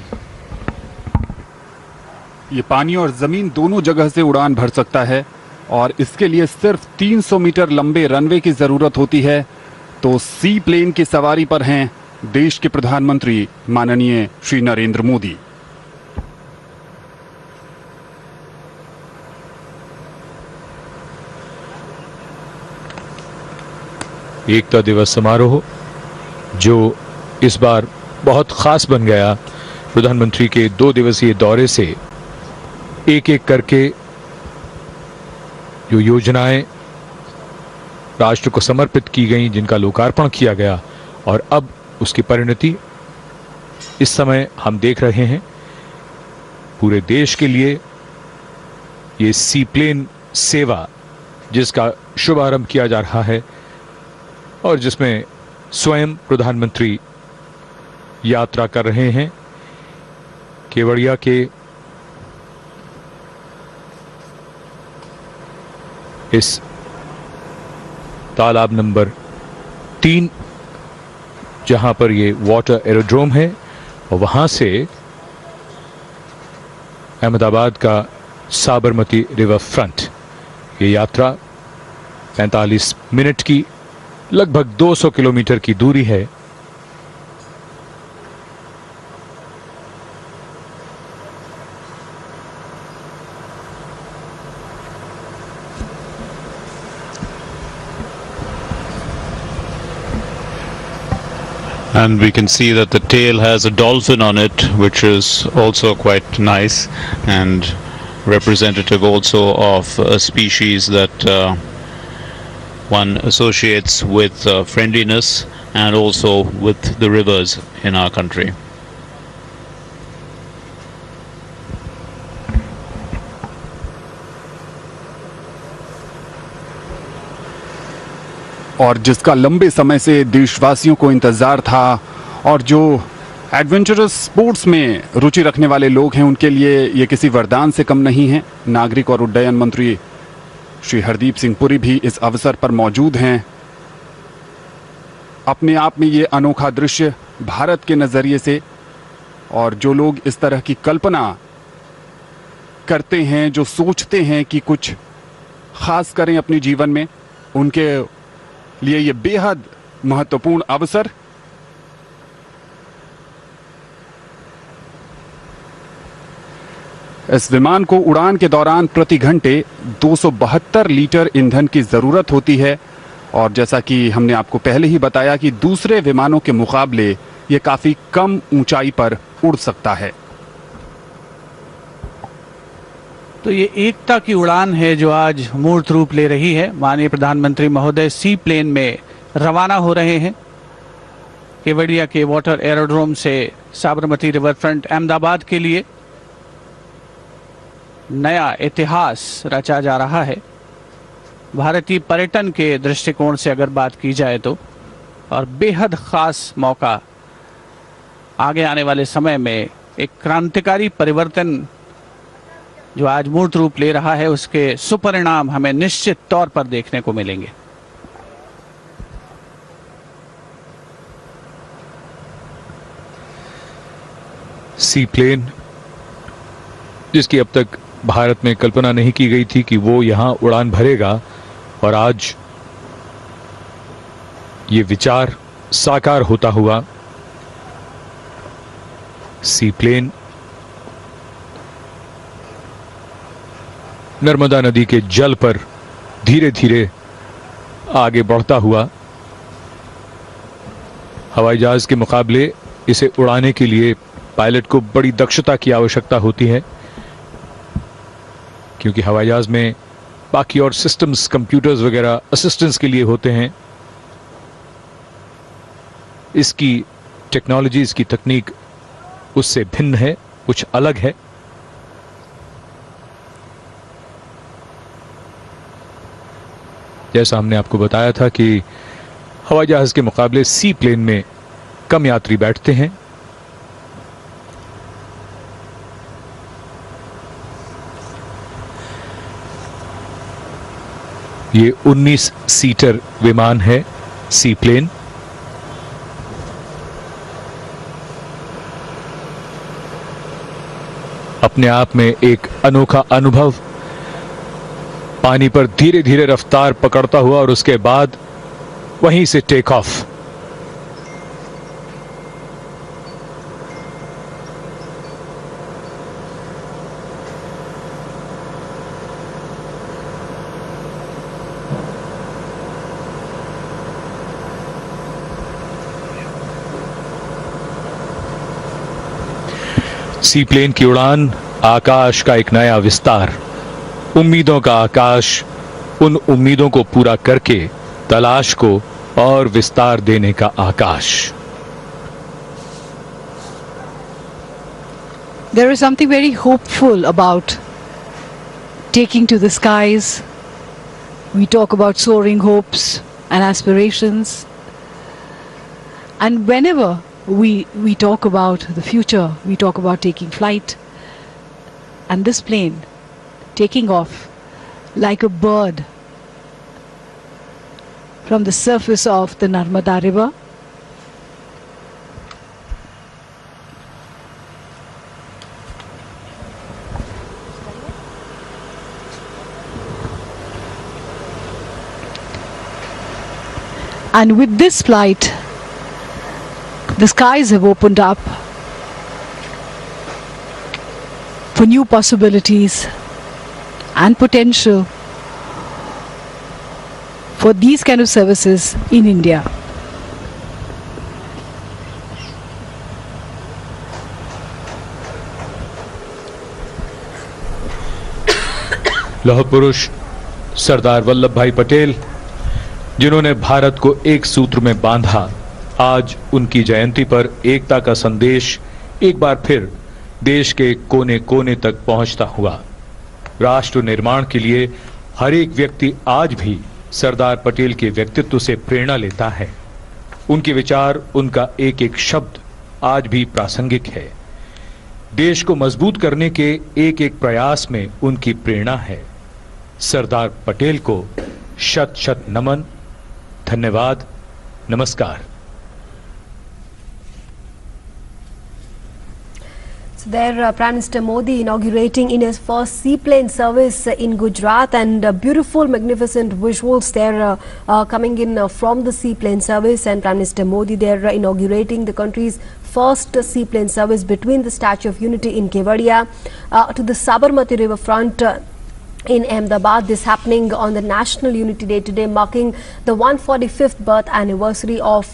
ये पानी और जमीन दोनों जगह से उड़ान भर सकता है, और इसके लिए सिर्फ 300 मीटर लंबे रनवे की जरूरत होती है। तो सी प्लेन की सवारी पर हैं देश के प्रधानमंत्री माननीय श्री नरेंद्र मोदी। एकता दिवस समारोह जो इस बार बहुत खास बन गया, प्रधानमंत्री के 2 दिवसीय दौरे से एक एक करके जो योजनाएं राष्ट्र को समर्पित की गई, जिनका लोकार्पण किया गया, और अब उसकी परिणति इस समय हम देख रहे हैं। पूरे देश के लिए ये सी प्लेन सेवा जिसका शुभारंभ किया जा रहा है और जिसमें स्वयं प्रधानमंत्री यात्रा कर रहे हैं। केवड़िया के इस तालाब नंबर 3 जहां पर ये वाटर एरोड्रोम है, और वहां से अहमदाबाद का साबरमती रिवर फ्रंट, ये यात्रा 45 मिनट की लगभग 200 किलोमीटर की दूरी है। And we can see that the tail has a dolphin on it, which is also quite nice and representative also of a species that one associates with friendliness and also with the rivers in our country. और जिसका लंबे समय से देशवासियों को इंतजार था, और जो एडवेंचरस स्पोर्ट्स में रुचि रखने वाले लोग हैं उनके लिए ये किसी वरदान से कम नहीं है। नागरिक और उड्डयन मंत्री श्री हरदीप सिंह पुरी भी इस अवसर पर मौजूद हैं। अपने आप में ये अनोखा दृश्य भारत के नज़रिए से, और जो लोग इस तरह की कल्पना करते हैं, जो सोचते हैं कि कुछ खास करें अपने जीवन में, उनके लिए ये बेहद महत्वपूर्ण अवसर। इस विमान को उड़ान के दौरान प्रति घंटे 272 लीटर ईंधन की जरूरत होती है, और जैसा कि हमने आपको पहले ही बताया कि दूसरे विमानों के मुकाबले ये काफी कम ऊंचाई पर उड़ सकता है। तो ये एकता की उड़ान है जो आज मूर्त रूप ले रही है। माननीय प्रधानमंत्री महोदय सी प्लेन में रवाना हो रहे हैं। केवड़िया के वाटर एरोड्रोम से साबरमती रिवर फ्रंट अहमदाबाद के लिए नया इतिहास रचा जा रहा है भारतीय पर्यटन के दृष्टिकोण से अगर बात की जाए तो, और बेहद खास मौका आगे आने वाले समय में एक क्रांतिकारी परिवर्तन जो आज मूर्त रूप ले रहा है उसके सुपरिणाम हमें निश्चित तौर पर देखने को मिलेंगे। सी प्लेन, जिसकी अब तक भारत में कल्पना नहीं की गई थी कि वो यहां उड़ान भरेगा, और आज ये विचार साकार होता हुआ। सी प्लेन नर्मदा नदी के जल पर धीरे धीरे आगे बढ़ता हुआ। हवाई जहाज के मुकाबले इसे उड़ाने के लिए पायलट को बड़ी दक्षता की आवश्यकता होती है, क्योंकि हवाई जहाज में बाकी और सिस्टम्स, कंप्यूटर्स वगैरह असिस्टेंस के लिए होते हैं। इसकी टेक्नोलॉजी, इसकी तकनीक उससे भिन्न है, कुछ अलग है। जैसा हमने आपको बताया था कि हवाई जहाज के मुकाबले सी प्लेन में कम यात्री बैठते हैं। ये 19 सीटर विमान है सी प्लेन। अपने आप में एक अनोखा अनुभव, पानी पर धीरे धीरे रफ्तार पकड़ता हुआ और उसके बाद वहीं से टेक ऑफ। सी प्लेन की उड़ान आकाश का एक नया विस्तार, उम्मीदों का आकाश, उन उम्मीदों को पूरा करके तलाश को और विस्तार देने का आकाश। There is something very hopeful about taking to the skies. We talk about soaring hopes and aspirations. And whenever we talk about the future, we talk about taking flight. And this plane taking off like a bird from the surface of the Narmada River. And with this flight, the skies have opened up for new possibilities and potential for these kind of services in India. लौह पुरुष सरदार वल्लभ भाई पटेल, जिन्होंने भारत को एक सूत्र में बांधा, आज उनकी जयंती पर एकता का संदेश एक बार फिर देश के कोने कोने तक पहुंचता हुआ। राष्ट्र निर्माण के लिए हर एक व्यक्ति आज भी सरदार पटेल के व्यक्तित्व से प्रेरणा लेता है। उनके विचार, उनका एक एक शब्द आज भी प्रासंगिक है। देश को मजबूत करने के एक एक प्रयास में उनकी प्रेरणा है। सरदार पटेल को शत शत नमन, धन्यवाद, नमस्कार। There, Prime Minister Modi inaugurating in his first seaplane service in Gujarat, and beautiful, magnificent visuals there coming in from the seaplane service, and Prime Minister Modi there inaugurating the country's first seaplane service between the Statue of Unity in Kevadia to the Sabarmati River front in Ahmedabad. This happening on the National Unity Day today, marking the 145th birth anniversary of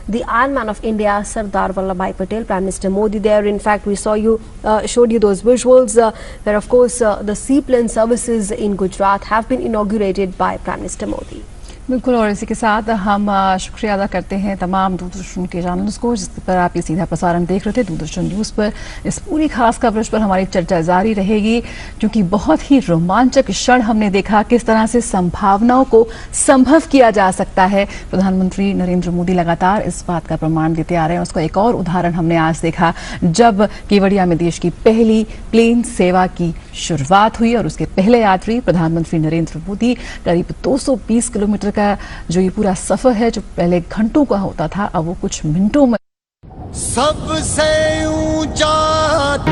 the Iron Man of India, Sardar Vallabhbhai Patel. Prime Minister Modi there. In fact, we showed you those visuals where, of course, the seaplane services in Gujarat have been inaugurated by Prime Minister Modi. बिल्कुल, और इसी के साथ हम शुक्रिया अदा करते हैं तमाम दूरदर्शन के चैनल्स को जिस पर आप ये सीधा प्रसारण देख रहे थे। दूरदर्शन न्यूज़ पर इस पूरी खास कवरेज पर हमारी चर्चा जारी रहेगी, क्योंकि बहुत ही रोमांचक क्षण हमने देखा किस तरह से संभावनाओं को संभव किया जा सकता है। प्रधानमंत्री नरेंद्र मोदी लगातार इस बात का प्रमाण देते आ रहे हैं। उसका एक और उदाहरण हमने आज देखा जब केवड़िया में देश की पहली प्लेन सेवा की शुरुआत हुई और उसके पहले यात्री प्रधानमंत्री नरेंद्र मोदी करीब 220 किलोमीटर का जो ये पूरा सफर है, जो पहले घंटों का होता था, अब वो कुछ मिनटों में सबसे ऊंचा